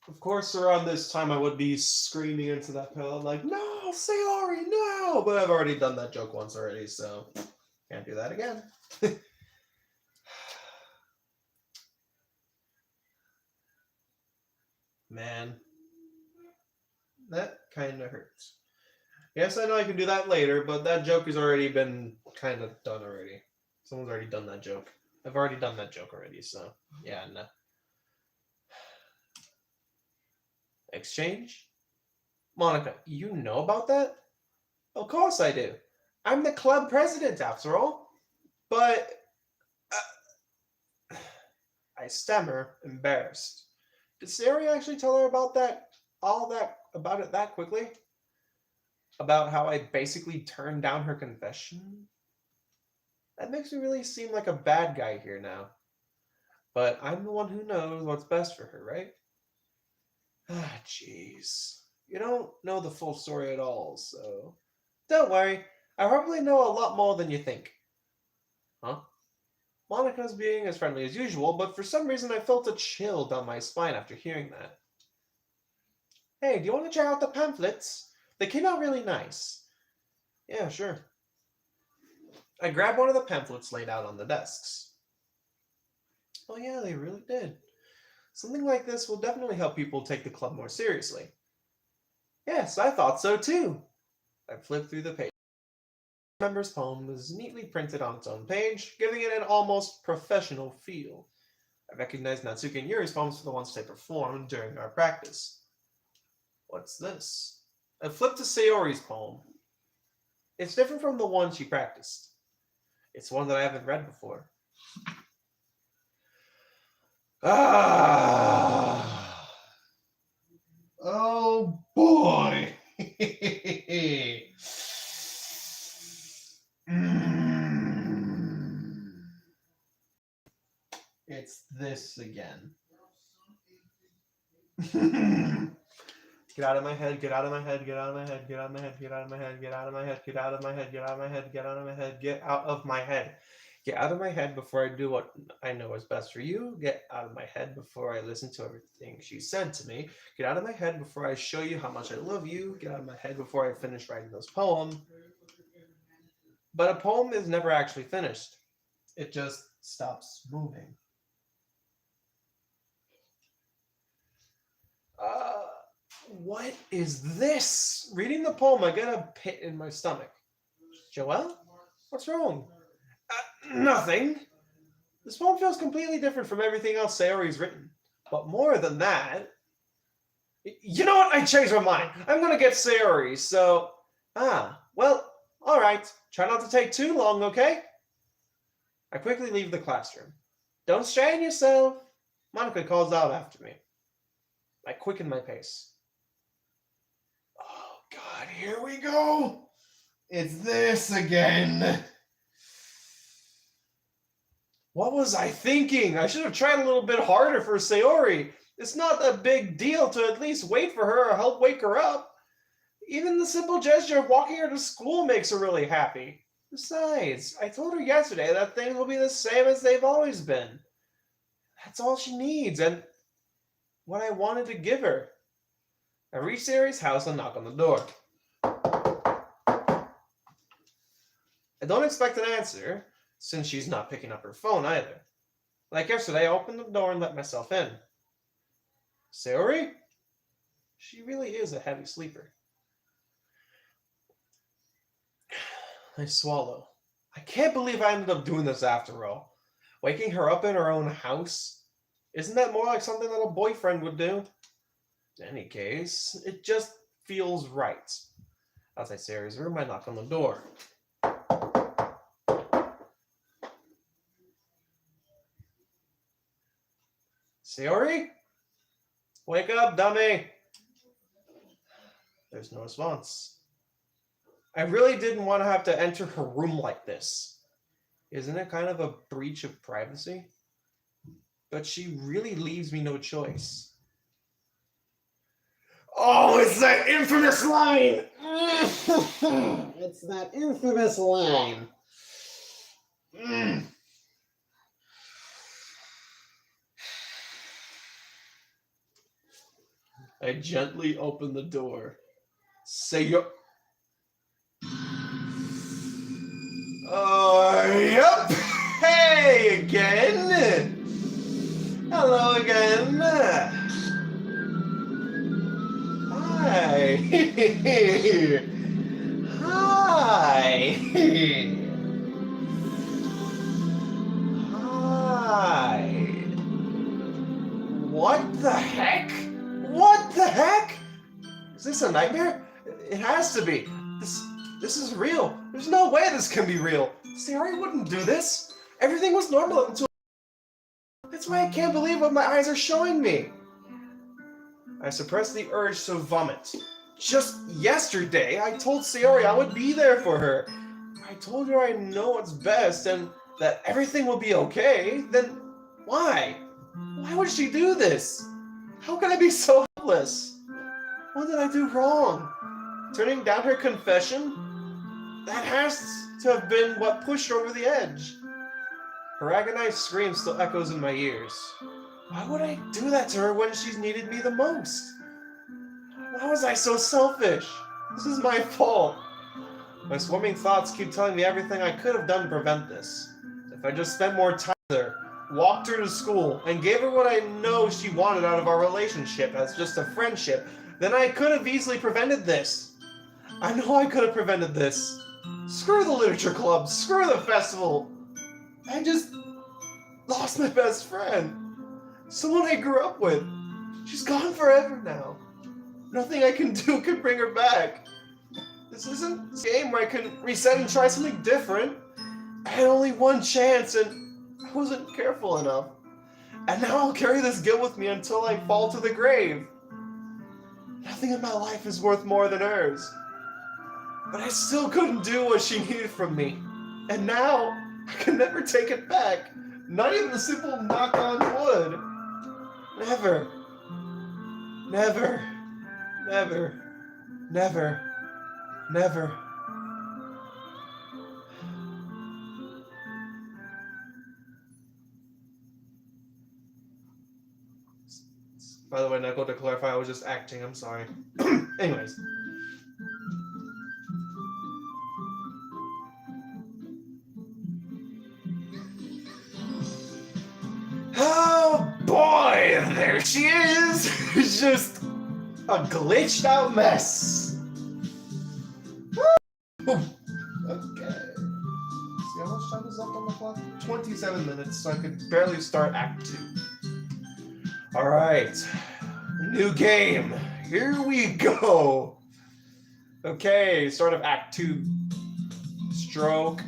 Speaker 1: Of course, around this time, I would be screaming into that pillow like, "No, Sayori, no!" But I've already done that joke once already, so can't do that again. Man, that kind of hurts. Yes, I know I can do that later, but that joke has already been kind of done already. Someone's already done that joke. I've already done that joke already, so yeah, no. Exchange? Monica, you know about that? Of course I do. I'm the club president, after all. But I stammer, embarrassed. Did Sayori actually tell her about about it that quickly? About how I basically turned down her confession? That makes me really seem like a bad guy here now. But I'm the one who knows what's best for her, right? Ah, jeez. You don't know the full story at all, so... Don't worry, I probably know a lot more than you think. Huh? Monica's being as friendly as usual, but for some reason I felt a chill down my spine after hearing that. Hey, do you want to try out the pamphlets? They came out really nice. Yeah, sure. I grabbed one of the pamphlets laid out on the desks. Oh yeah, they really did. Something like this will definitely help people take the club more seriously. Yes, I thought so too. I flipped through the page. The member's poem was neatly printed on its own page, giving it an almost professional feel. I recognized Natsuki and Yuri's poems for the ones they performed during our practice. What's this? I flipped to Sayori's poem. It's different from the one she practiced. It's one that I haven't read before. Ah! Oh boy! It's this again. Get out of my head, get out of my head, get out of my head, get out of my head, get out of my head, get out of my head, get out of my head, get out of my head, get out of my head, get out of my head. Get out of my head before I do what I know is best for you. Get out of my head before I listen to everything she said to me. Get out of my head before I show you how much I love you. Get out of my head before I finish writing this poem. But a poem is never actually finished. It just stops moving. What is this? Reading the poem, I get a pit in my stomach. Joelle? What's wrong? Nothing. This poem feels completely different from everything else Sayori's written. But more than that... You know what? I changed my mind. I'm going to get Sayori, so... well, alright. Try not to take too long, okay? I quickly leave the classroom. Don't strain yourself. Monica calls out after me. I quicken my pace. Oh, God, here we go. It's this again. What was I thinking? I should have tried a little bit harder for Sayori. It's not a big deal to at least wait for her or help wake her up. Even the simple gesture of walking her to school makes her really happy. Besides, I told her yesterday that things will be the same as they've always been. That's all she needs, and what I wanted to give her. I reach Sayori's house and knock on the door. I don't expect an answer, since she's not picking up her phone either. Like yesterday, I opened the door and let myself in. Sayori? She really is a heavy sleeper. I swallow. I can't believe I ended up doing this after all. Waking her up in her own house? Isn't that more like something that a boyfriend would do? In any case, it just feels right. Outside Sayori's room, I knock on the door. Sayori? Wake up, dummy! There's no response. I really didn't want to have to enter her room like this. Isn't it kind of a breach of privacy? But she really leaves me no choice. Oh, it's that infamous line! It's that infamous line. I gently open the door. Sayori. Yep. Hey again. Hello again. Hi. Hi. Hi. What the heck? What the heck? Is this a nightmare? It has to be. This is real. There's no way this can be real. Sayori wouldn't do this. Everything was normal until... That's why I can't believe what my eyes are showing me. I suppress the urge to vomit. Just yesterday, I told Sayori I would be there for her. I told her I know what's best and that everything will be okay. Then why? Why would she do this? How can I be so helpless? What did I do wrong? Turning down her confession? That has to have been what pushed her over the edge. Her agonized scream still echoes in my ears. Why would I do that to her when she's needed me the most? Why was I so selfish? This is my fault. My swarming thoughts keep telling me everything I could have done to prevent this. If I just spent more time with her, walked her to school, and gave her what I know she wanted out of our relationship as just a friendship, then I could have easily prevented this. I know I could have prevented this. Screw the literature club, screw the festival. I just lost my best friend. Someone I grew up with. She's gone forever now. Nothing I can do can bring her back. This isn't a game where I can reset and try something different. I had only one chance and I wasn't careful enough. And now I'll carry this guilt with me until I fall to the grave. Nothing in my life is worth more than hers. But I still couldn't do what she needed from me. And now, I can never take it back. Not even a simple knock on wood. Never. Never. Never. Never. Never. By the way, Knuckle, to clarify, I was just acting, I'm sorry. Anyways. Oh boy, there she is! It's just a glitched out mess. Okay. See how much time is left on the clock? 27 minutes, so I could barely start Act 2. Alright. New game. Here we go. Okay, start of Act 2. Stroke.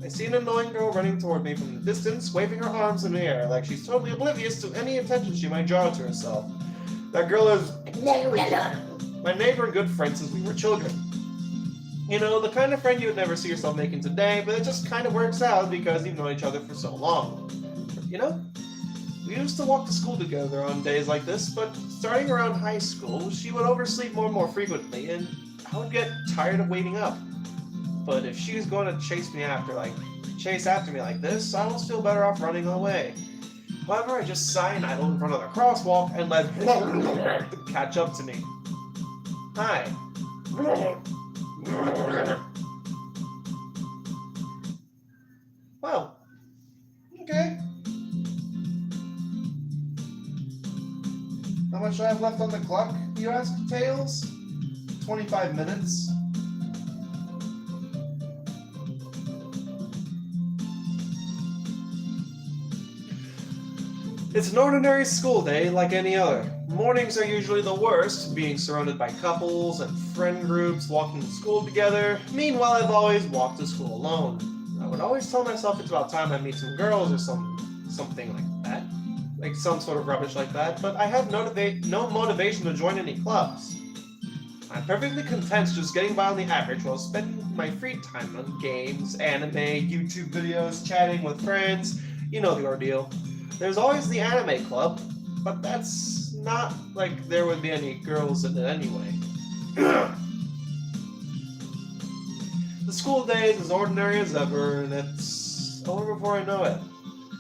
Speaker 1: I see an annoying girl running toward me from the distance, waving her arms in the air like she's totally oblivious to any attention she might draw to herself. That girl is my neighbor and good friend since we were children. You know, the kind of friend you would never see yourself making today, but it just kind of works out because you've known each other for so long. You know? We used to walk to school together on days like this, but starting around high school, she would oversleep more and more frequently, and I would get tired of waiting up. But if she's going to chase after me like this, I almost feel better off running away. However, I just sigh and idle in front of the crosswalk and let her catch up to me. Hi. Well, okay. How much do I have left on the clock, you ask, Tails? 25 minutes. It's an ordinary school day like any other. Mornings are usually the worst, being surrounded by couples and friend groups walking to school together. Meanwhile, I've always walked to school alone. I would always tell myself it's about time I meet some girls or something like that. Like some sort of rubbish like that, but I have no motivation to join any clubs. I'm perfectly content just getting by on the average while spending my free time on games, anime, YouTube videos, chatting with friends. You know the ordeal. There's always the anime club, but that's not like there would be any girls in it anyway. The school day is as ordinary as ever, and it's over before I know it.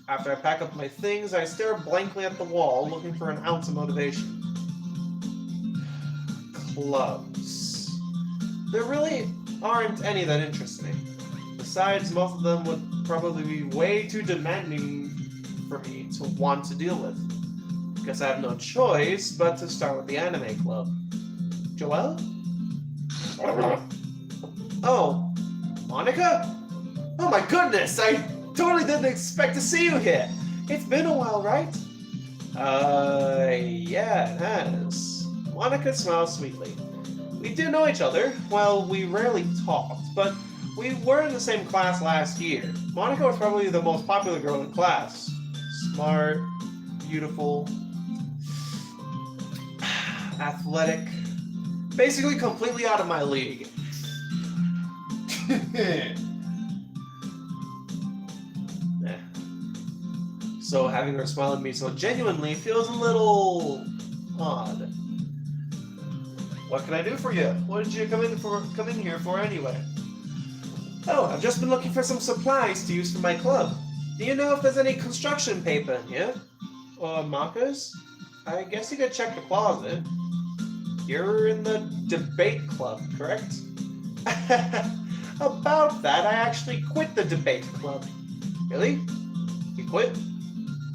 Speaker 1: After I pack up my things, I stare blankly at the wall, looking for an ounce of motivation. Clubs. There really aren't any that interest me. Besides, most of them would probably be way too demanding for me to want to deal with. Guess I have no choice but to start with the anime club. Joelle? Oh, Monica? Oh my goodness, I totally didn't expect to see you here. It's been a while, right? Yeah, it has. Monica smiles sweetly. We do know each other. Well, we rarely talked, but we were in the same class last year. Monica was probably the most popular girl in class. Smart, beautiful, athletic, basically completely out of my league. So having her smile at me so genuinely feels a little odd. What can I do for you? What did you come in here for anyway? Oh, I've just been looking for some supplies to use for my club. Do you know if there's any construction paper in here? Or markers? I guess you could check the closet. You're in the debate club, correct? About that, I actually quit the debate club. Really? You quit?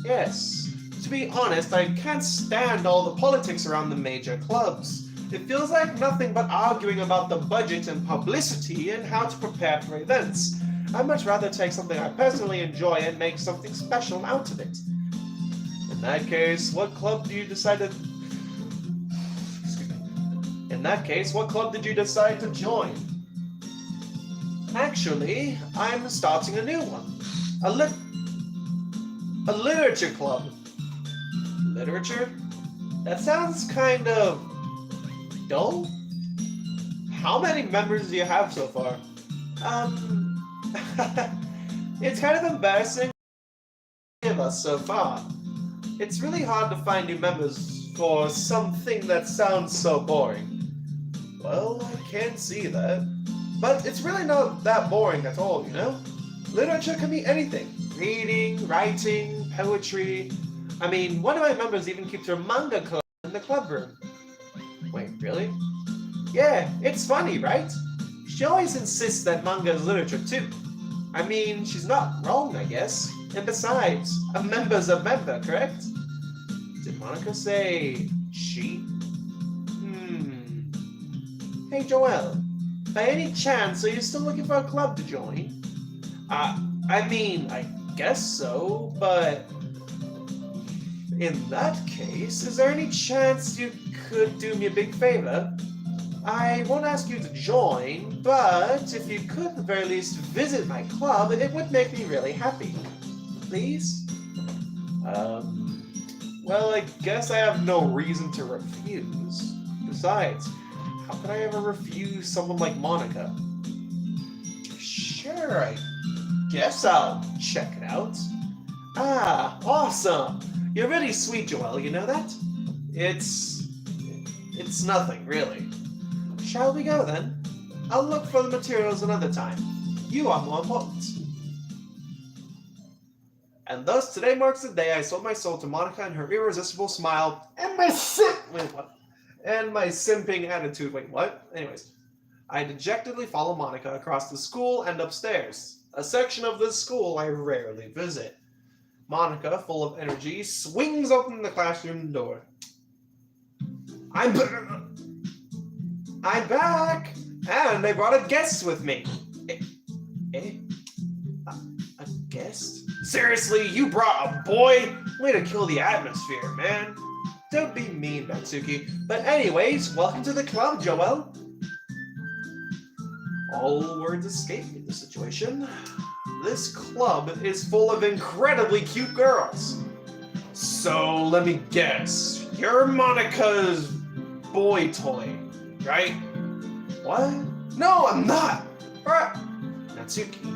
Speaker 1: Yes. To be honest, I can't stand all the politics around the major clubs. It feels like nothing but arguing about the budget and publicity and how to prepare for events. I'd much rather take something I personally enjoy and make something special out of it. In that case, what club do you decide to... In that case, what club did you decide to join? Actually, I'm starting a new one. A literature club. Literature? That sounds kind of... dull? How many members do you have so far? It's kind of embarrassing of us so far. It's really hard to find new members for something that sounds so boring. Well, I can see that. But it's really not that boring at all, you know? Literature can be anything. Reading, writing, poetry. I mean, one of my members even keeps her manga club in the club room. Wait, really? Yeah, it's funny, right? She always insists that manga is literature too. I mean, she's not wrong, I guess. And besides, a member's a member, correct? Did Monica say she? Hey, Joelle. By any chance, are you still looking for a club to join? I mean, I guess so, but... in that case, is there any chance you could do me a big favor? I won't ask you to join, but if you could at the very least visit my club, it would make me really happy. Please? Well, I guess I have no reason to refuse. Besides, how could I ever refuse someone like Monica? Sure, I guess I'll check it out. Ah, awesome! You're really sweet, Joelle, you know that? It's nothing, really. Shall we go, then? I'll look for the materials another time. You are more important. And thus, today marks the day I sold my soul to Monica and her irresistible smile and my simping attitude. Wait, what? Anyways, I dejectedly follow Monica across the school and upstairs, a section of this school I rarely visit. Monica, full of energy, swings open the classroom door. I'm back! And I brought a guest with me. A guest? Seriously, you brought a boy? Way to kill the atmosphere, man. Don't be mean, Natsuki. But anyways, welcome to the club, Joel. All words escape me in this situation. This club is full of incredibly cute girls. So let me guess. You're Monika's boy toy, right? What? No, I'm not! Natsuki.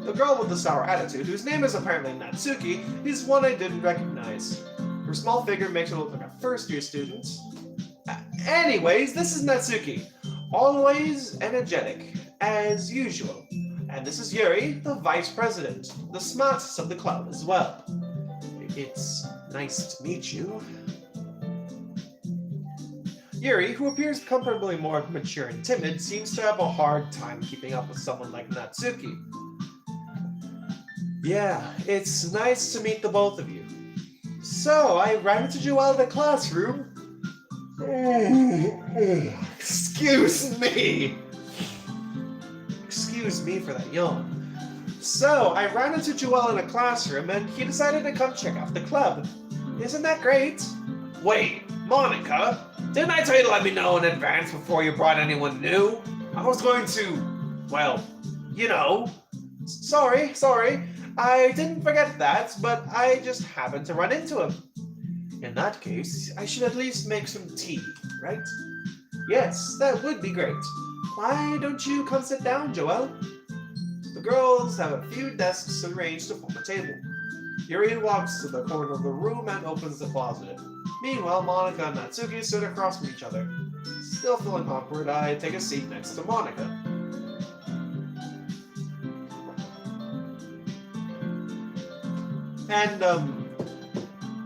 Speaker 1: The girl with the sour attitude, whose name is apparently Natsuki, is one I didn't recognize. Her small figure makes her look like a first-year student. Anyways, this is Natsuki. Always energetic, as usual. And this is Yuri, the vice president, the smartest of the club as well. It's nice to meet you. Yuri, who appears comfortably more mature and timid, seems to have a hard time keeping up with someone like Natsuki. Yeah, it's nice to meet the both of you. So, I ran into Joel in the classroom. Excuse me! Excuse me for that yawn. So, I ran into Joel in a classroom and he decided to come check out the club. Isn't that great? Wait, Monika? Didn't I tell you to let me know in advance before you brought anyone new? I was going to, well, you know. Sorry. I didn't forget that, but I just happened to run into him. In that case, I should at least make some tea, right? Yes, that would be great. Why don't you come sit down, Joel? The girls have a few desks arranged to form a table. Yuri walks to the corner of the room and opens the closet. Meanwhile, Monika and Natsuki sit across from each other. Still feeling awkward, I take a seat next to Monika. And,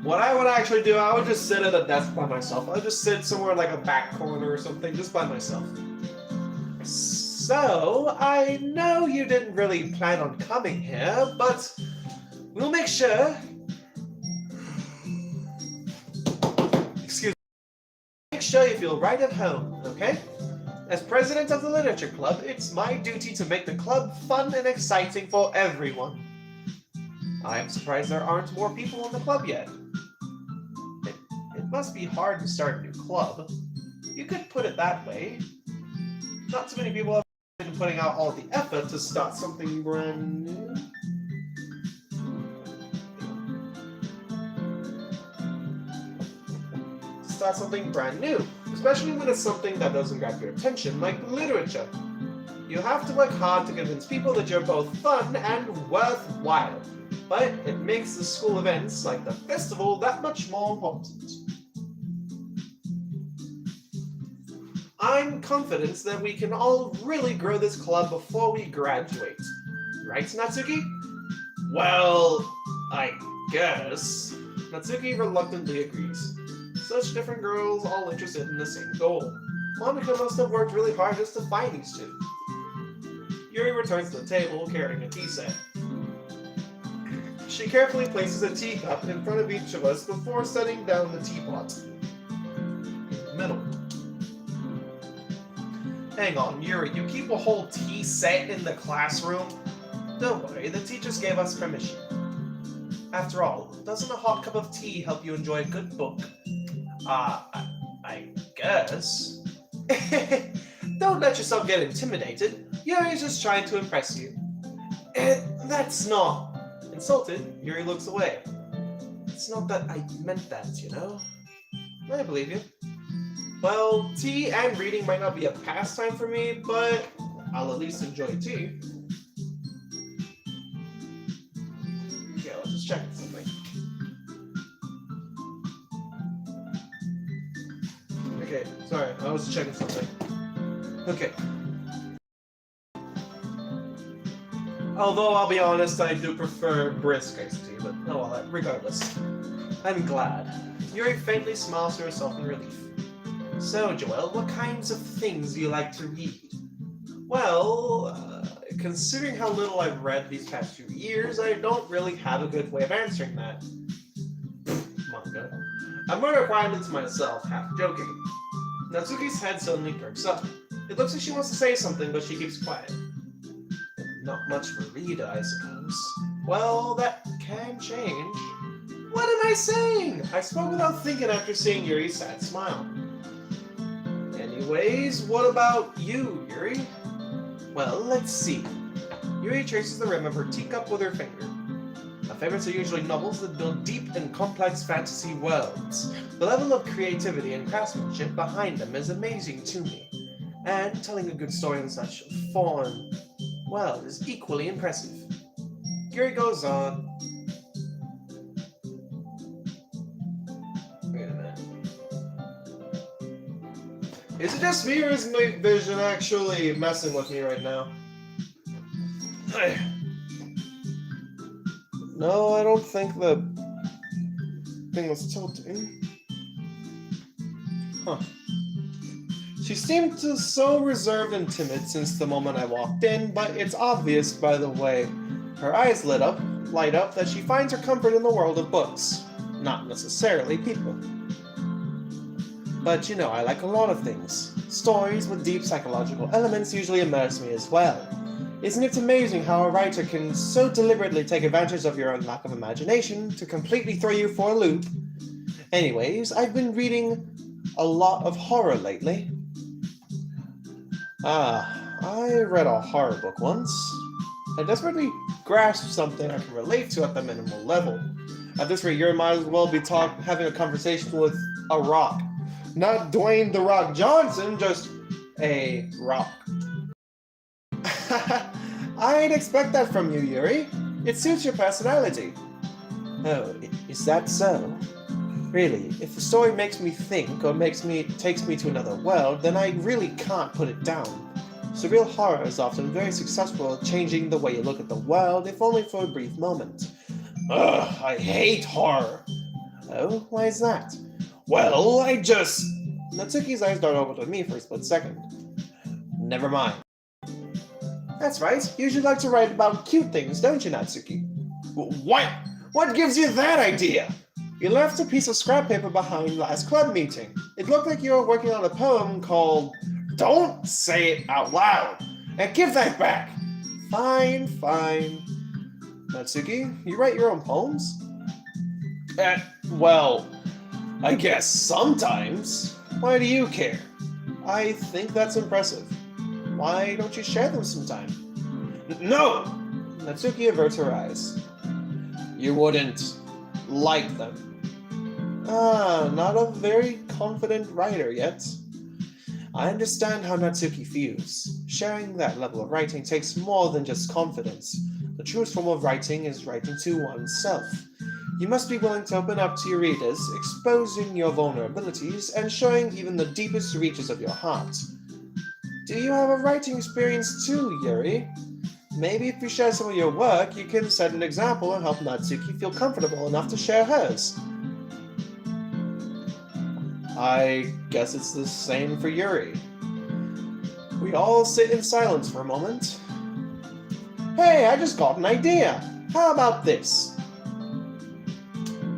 Speaker 1: what I would actually do, I would just sit at a desk by myself. I would just sit somewhere like a back corner or something, just by myself. So, I know you didn't really plan on coming here, but we'll make sure... Excuse me. Make sure you feel right at home, okay? As president of the Literature Club, it's my duty to make the club fun and exciting for everyone. I am surprised there aren't more people in the club yet. It must be hard to start a new club. You could put it that way. Not too many people have been putting out all the effort to start something brand new. Especially when it's something that doesn't grab your attention, like literature. You have to work hard to convince people that you're both fun and worthwhile. But it makes the school events, like the festival, that much more important. I'm confident that we can all really grow this club before we graduate. Right, Natsuki? Well, I guess. Natsuki reluctantly agrees. Such different girls all interested in the same goal. Monika must have worked really hard just to find these two. Yuri returns to the table carrying a tea set. She carefully places a teacup in front of each of us before setting down the teapot. In the middle. Hang on, Yuri, you keep a whole tea set in the classroom? Don't worry, the teachers gave us permission. After all, doesn't a hot cup of tea help you enjoy a good book? I guess. Don't let yourself get intimidated. Yuri's just trying to impress you. That's not... Insulted, Yuri looks away. It's not that I meant that, you know? I believe you. Well, tea and reading might not be a pastime for me, but I'll at least enjoy tea. Okay, let's just check something. Okay, sorry, I was checking something. Okay. Although, I'll be honest, I do prefer brisk iced tea, but oh well, regardless. I'm glad. Yuri faintly smiles to herself in relief. So, Joel, what kinds of things do you like to read? Well, considering how little I've read these past few years, I don't really have a good way of answering that. Manga. I murder quietly to myself, half joking. Natsuki's head suddenly perks up. It looks like she wants to say something, but she keeps quiet. Not much for Rita, I suppose. Well, that can change. What am I saying? I spoke without thinking after seeing Yuri's sad smile. Anyways, what about you, Yuri? Well, let's see. Yuri traces the rim of her teacup with her finger. My favorites are usually novels that build deep and complex fantasy worlds. The level of creativity and craftsmanship behind them is amazing to me. And telling a good story in such a foreign world is equally impressive. Yuri goes on. Wait a minute. Is it just me or is my vision actually messing with me right now? No, I don't think the thing was tilting. Huh. She seemed so reserved and timid since the moment I walked in, but it's obvious by the way her eyes light up that she finds her comfort in the world of books, not necessarily people. But you know, I like a lot of things. Stories with deep psychological elements usually immerse me as well. Isn't it amazing how a writer can so deliberately take advantage of your own lack of imagination to completely throw you for a loop? Anyways, I've been reading a lot of horror lately. I read a horror book once. I desperately grasped something I can relate to at the minimal level. At this rate, you might as well be having a conversation with a rock. Not Dwayne "The Rock" Johnson, just a rock. I'd expect that from you, Yuri. It suits your personality. Oh, is that so? Really, if the story makes me think or takes me to another world, then I really can't put it down. Surreal horror is often very successful at changing the way you look at the world, if only for a brief moment. Ugh, I hate horror. Oh, why is that? Well, Natsuki's eyes dart over to me for a split second. Never mind. That's right, you usually like to write about cute things, don't you, Natsuki? What? What gives you that idea? You left a piece of scrap paper behind last club meeting. It looked like you were working on a poem called... Don't say it out loud! And give that back! Fine. Natsuki, you write your own poems? Well, I guess sometimes. Why do you care? I think that's impressive. Why don't you share them sometime? No! Natsuki averts her eyes. You wouldn't like them. Not a very confident writer yet. I understand how Natsuki feels. Sharing that level of writing takes more than just confidence. The truest form of writing is writing to oneself. You must be willing to open up to your readers, exposing your vulnerabilities, and showing even the deepest reaches of your heart. Do you have a writing experience too, Yuri? Maybe if you share some of your work, you can set an example and help Natsuki feel comfortable enough to share hers. I guess it's the same for Yuri. We all sit in silence for a moment. Hey, I just got an idea. How about this?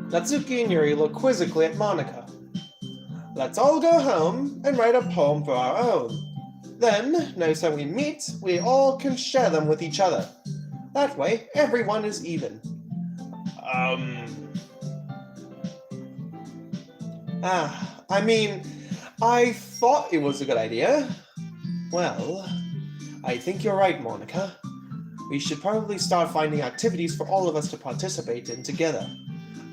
Speaker 1: Natsuki and Yuri look quizzically at Monica. Let's all go home and write a poem for our own. Then, next time we meet, we all can share them with each other. That way, everyone is even. I thought it was a good idea. Well, I think you're right, Monica. We should probably start finding activities for all of us to participate in together.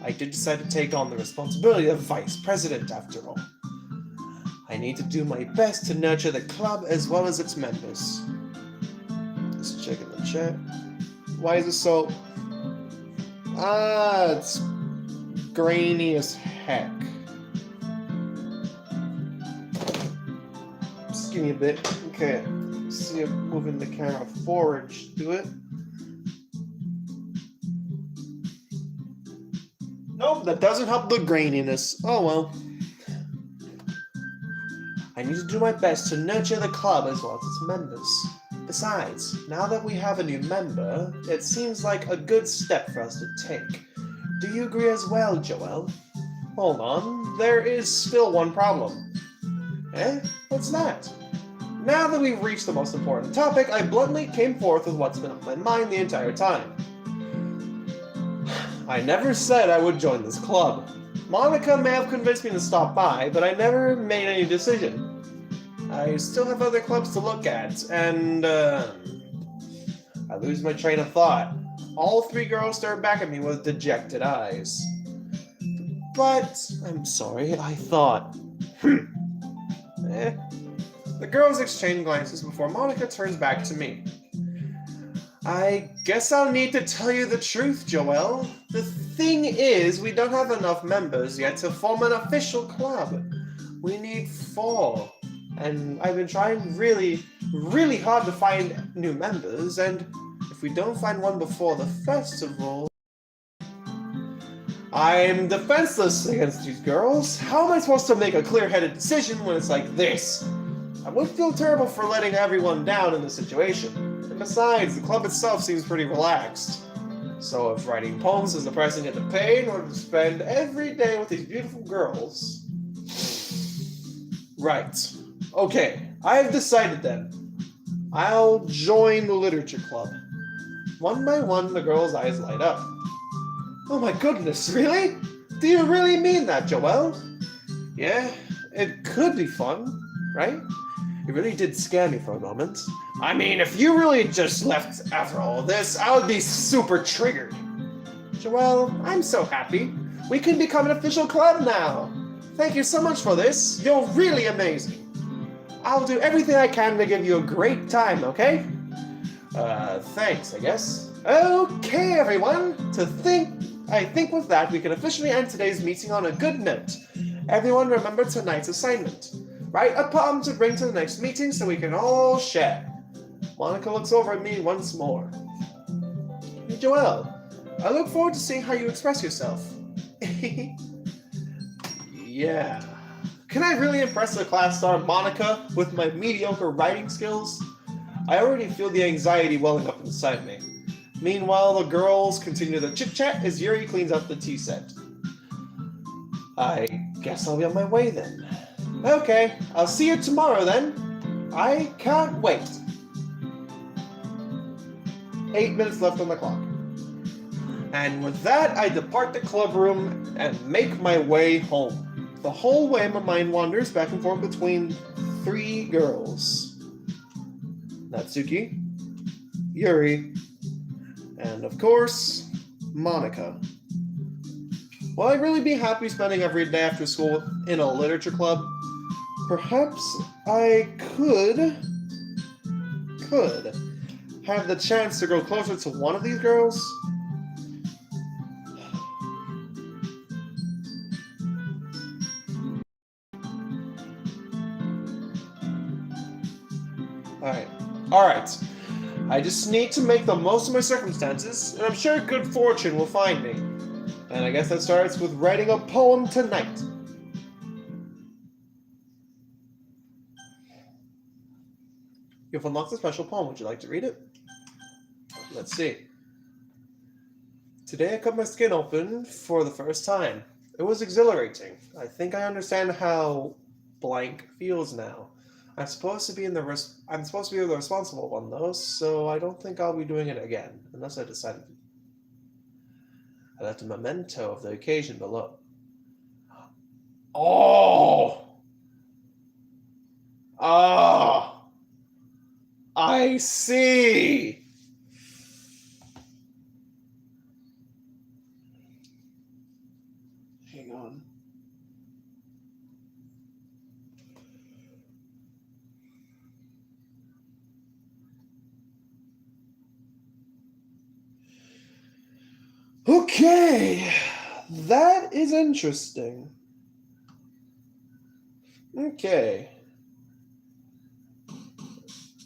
Speaker 1: I did decide to take on the responsibility of vice president, after all. I need to do my best to nurture the club as well as its members. Let's check in the chat. Why is it so... it's grainy as heck. Just give me a bit. Okay. See if moving the camera forward should do it. Nope, that doesn't help the graininess. Oh well. I need to do my best to nurture the club as well as its members. Besides, now that we have a new member, it seems like a good step for us to take. Do you agree as well, Joel? Hold on, there is still one problem. Eh? What's that? Now that we've reached the most important topic, I bluntly came forth with what's been on my mind the entire time. I never said I would join this club. Monica may have convinced me to stop by, but I never made any decision. I still have other clubs to look at, and I lose my train of thought. All three girls stare back at me with dejected eyes. But, I'm sorry, I thought. The girls exchange glances before Monica turns back to me. I guess I'll need to tell you the truth, Joelle. The thing is, we don't have enough members yet to form an official club. We need 4. And I've been trying really, really hard to find new members, and if we don't find one before the festival... I'm defenseless against these girls. How am I supposed to make a clear-headed decision when it's like this? I would feel terrible for letting everyone down in this situation. And besides, the club itself seems pretty relaxed. So if writing poems is depressing at the pain, or to spend every day with these beautiful girls... Right. Okay, I've decided then. I'll join the literature club. One by one, the girls' eyes light up. Oh my goodness, really? Do you really mean that, Joelle? Yeah, it could be fun, right? It really did scare me for a moment. I mean, if you really just left after all this, I would be super triggered. Joelle, I'm so happy. We can become an official club now. Thank you so much for this. You're really amazing. I'll do everything I can to give you a great time, okay? Thanks, I guess. Okay, everyone. I think with that, we can officially end today's meeting on a good note. Everyone remember tonight's assignment. Write a poem to bring to the next meeting so we can all share. Monica looks over at me once more. Hey, Joelle, I look forward to seeing how you express yourself. Yeah. Can I really impress the class star Monica with my mediocre writing skills? I already feel the anxiety welling up inside me. Meanwhile, the girls continue the chit-chat as Yuri cleans up the tea set. I guess I'll be on my way then. Okay, I'll see you tomorrow then. I can't wait. 8 minutes left on the clock. And with that, I depart the club room and make my way home. The whole way, my mind wanders back and forth between 3 girls. Natsuki, Yuri, and of course, Monica. Will I really be happy spending every day after school in a literature club? Perhaps I could have the chance to grow closer to one of these girls? Alright. I just need to make the most of my circumstances, and I'm sure good fortune will find me. And I guess that starts with writing a poem tonight. You've unlocked a special poem. Would you like to read it? Let's see. Today I cut my skin open for the first time. It was exhilarating. I think I understand how blank feels now. I'm supposed to be the responsible one though, so I don't think I'll be doing it again, unless I decide. I left a memento of the occasion below. Oh! Ah! I see! Hang on. Okay, that is interesting. Okay.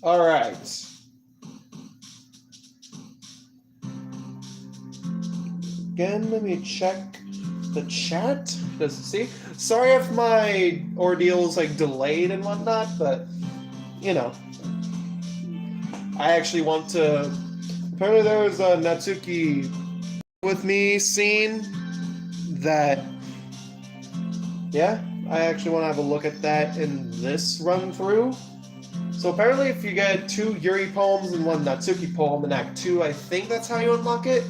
Speaker 1: All right. Again, let me check the chat. Does it see? Sorry if my ordeal's like delayed and whatnot, but you know, I actually want to. Apparently, there was a Natsuki with me scene that, yeah, I actually want to have a look at that in this run through. So apparently if you get 2 Yuri poems and 1 Natsuki poem in Act 2, I think that's how you unlock it.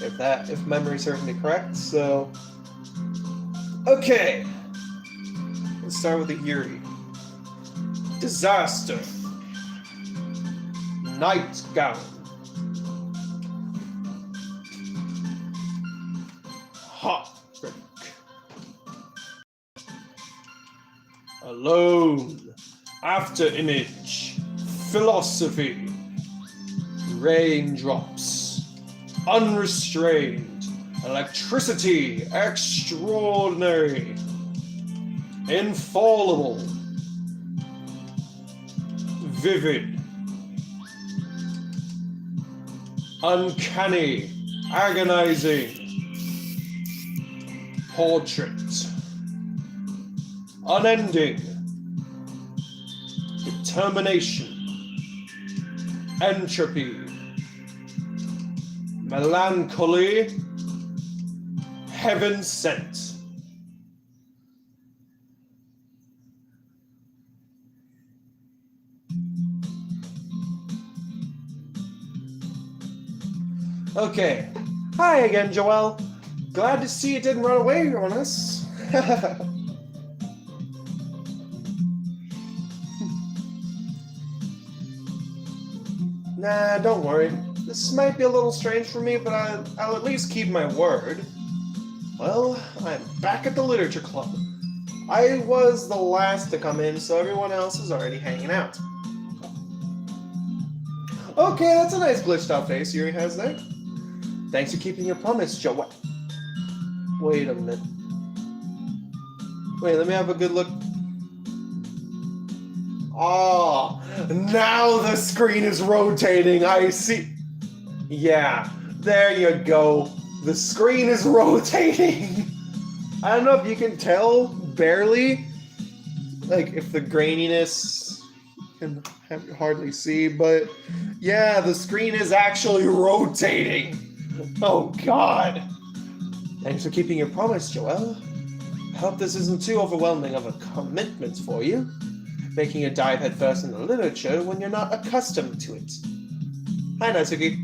Speaker 1: if memory serves me correct. So, okay, let's start with the Yuri. Disaster. Nightgown. Heartbreak. Alone. After image. Philosophy. Raindrops. Unrestrained. Electricity. Extraordinary. Infallible. Vivid. Uncanny. Agonizing. Portrait. Unending. Determination. Entropy. Melancholy. Heaven sent. Okay. Hi again, Joelle. Glad to see it didn't run away on us. Nah, don't worry. This might be a little strange for me, but I'll at least keep my word. Well, I'm back at the literature club. I was the last to come in, so everyone else is already hanging out. Okay, that's a nice glitched out face Yuri has there. Thanks for keeping your promise, Joe. Wait a minute. Wait, let me have a good look. Oh, now the screen is rotating. I see. Yeah, there you go. The screen is rotating. I don't know if you can tell, barely. Like, if the graininess can hardly see, but yeah, the screen is actually rotating. Oh, God. Thanks for keeping your promise, Joelle. I hope this isn't too overwhelming of a commitment for you, making a dive headfirst into literature when you're not accustomed to it. Hi, Natsuki.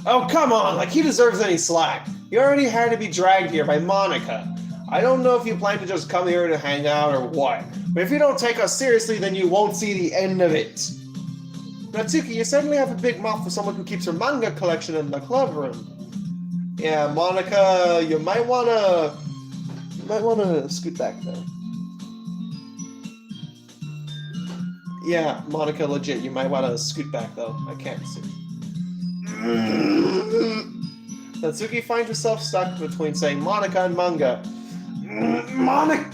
Speaker 1: Oh, come on, like he deserves any slack. You already had to be dragged here by Monica. I don't know if you plan to just come here to hang out or what, but if you don't take us seriously, then you won't see the end of it. Natsuki, you certainly have a big mouth for someone who keeps her manga collection in the club room. Yeah, Monica, you might wanna scoot back there. Yeah, Monica, legit, you might wanna scoot back though. I can't see. Natsuki finds herself stuck between saying Monica and manga.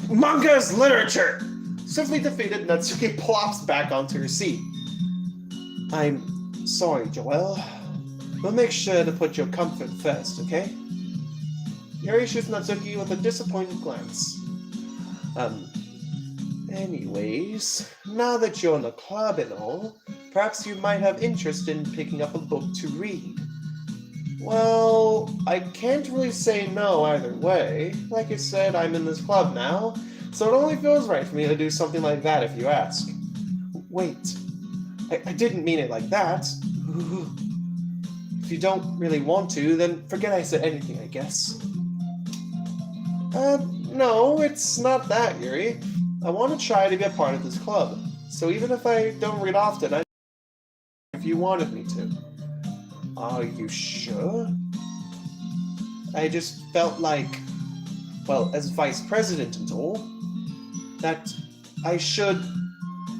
Speaker 1: Manga is literature! Swiftly defeated, Natsuki plops back onto her seat. I'm sorry, Joelle. We'll make sure to put your comfort first, okay? Yuri shoots Natsuki with a disappointed glance. Anyways, now that you're in the club and all, perhaps you might have interest in picking up a book to read. Well, I can't really say no either way. Like I said, I'm in this club now, so it only feels right for me to do something like that if you ask. Wait, I didn't mean it like that. If you don't really want to, then forget I said anything, I guess. No, it's not that, Yuri. I want to try to be a part of this club, so even if I don't read often, I'd if you wanted me to. Are you sure? I just felt like, well, as vice president and all, that I should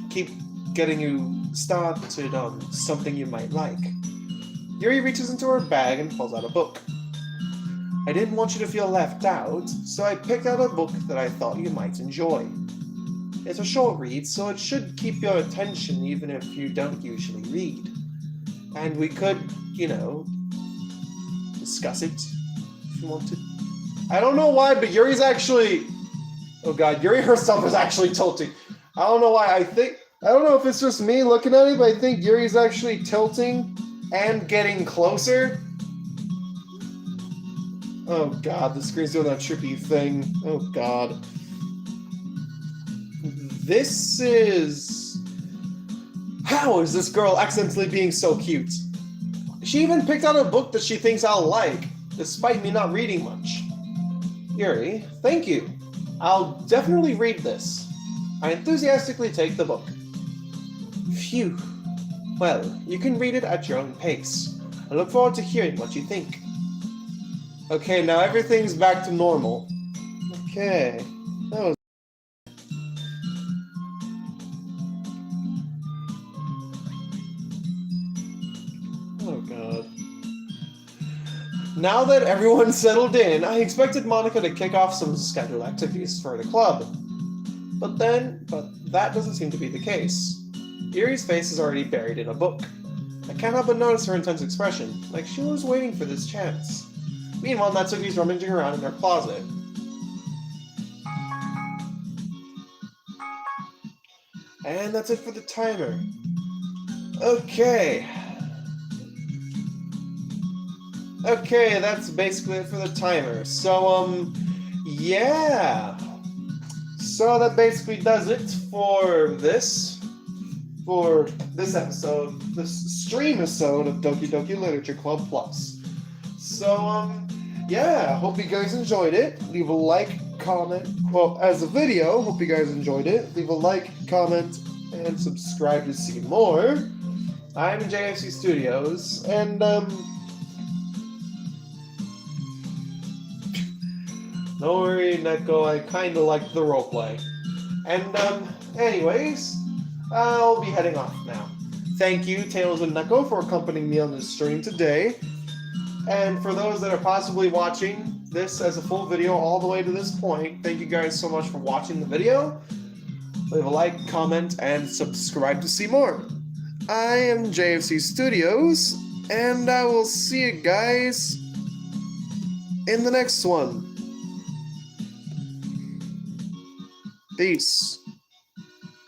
Speaker 1: keep getting you started on something you might like. Yuri reaches into her bag and pulls out a book. I didn't want you to feel left out, so I picked out a book that I thought you might enjoy. It's a short read, so it should keep your attention even if you don't usually read. And we could, you know, discuss it if you wanted. I don't know why, but Yuri's actually... Oh god, Yuri herself is actually tilting. I don't know why, I don't know if it's just me looking at it, but I think Yuri's actually tilting and getting closer. Oh god, the screen's doing that trippy thing. Oh god. This is... How is this girl accidentally being so cute? She even picked out a book that she thinks I'll like. despite me not reading much. Yuri, thank you. I'll definitely read this. I enthusiastically take the book. Phew. Well, you can read it at your own pace. I look forward to hearing what you think. Okay, now everything's back to normal. Okay. That was... Oh god. Now that everyone's settled in, I expected Monica to kick off some scheduled activities for the club. But that doesn't seem to be the case. Yuri's face is already buried in a book. I can't help but notice her intense expression, like she was waiting for this chance. Meanwhile, Natsuki's rummaging around in her closet. And that's it for the timer. Okay. Okay, that's basically it for the timer. So, yeah. So that basically does it for this episode, this Streamisode of Doki Doki Literature Club Plus. So, yeah, hope you guys enjoyed it. Leave a like, comment, well, as a video, hope you guys enjoyed it. Leave a like, comment, and subscribe to see more. I'm JFC Studios, and, don't worry, Neko, I kinda like the roleplay. And, anyways, I'll be heading off now. Thank you, Tails and Neko, for accompanying me on this stream today. And for those that are possibly watching this as a full video all the way to this point, thank you guys so much for watching the video. Leave a like, comment, and subscribe to see more. I am JFC Studios, and I will see you guys in the next one. Peace.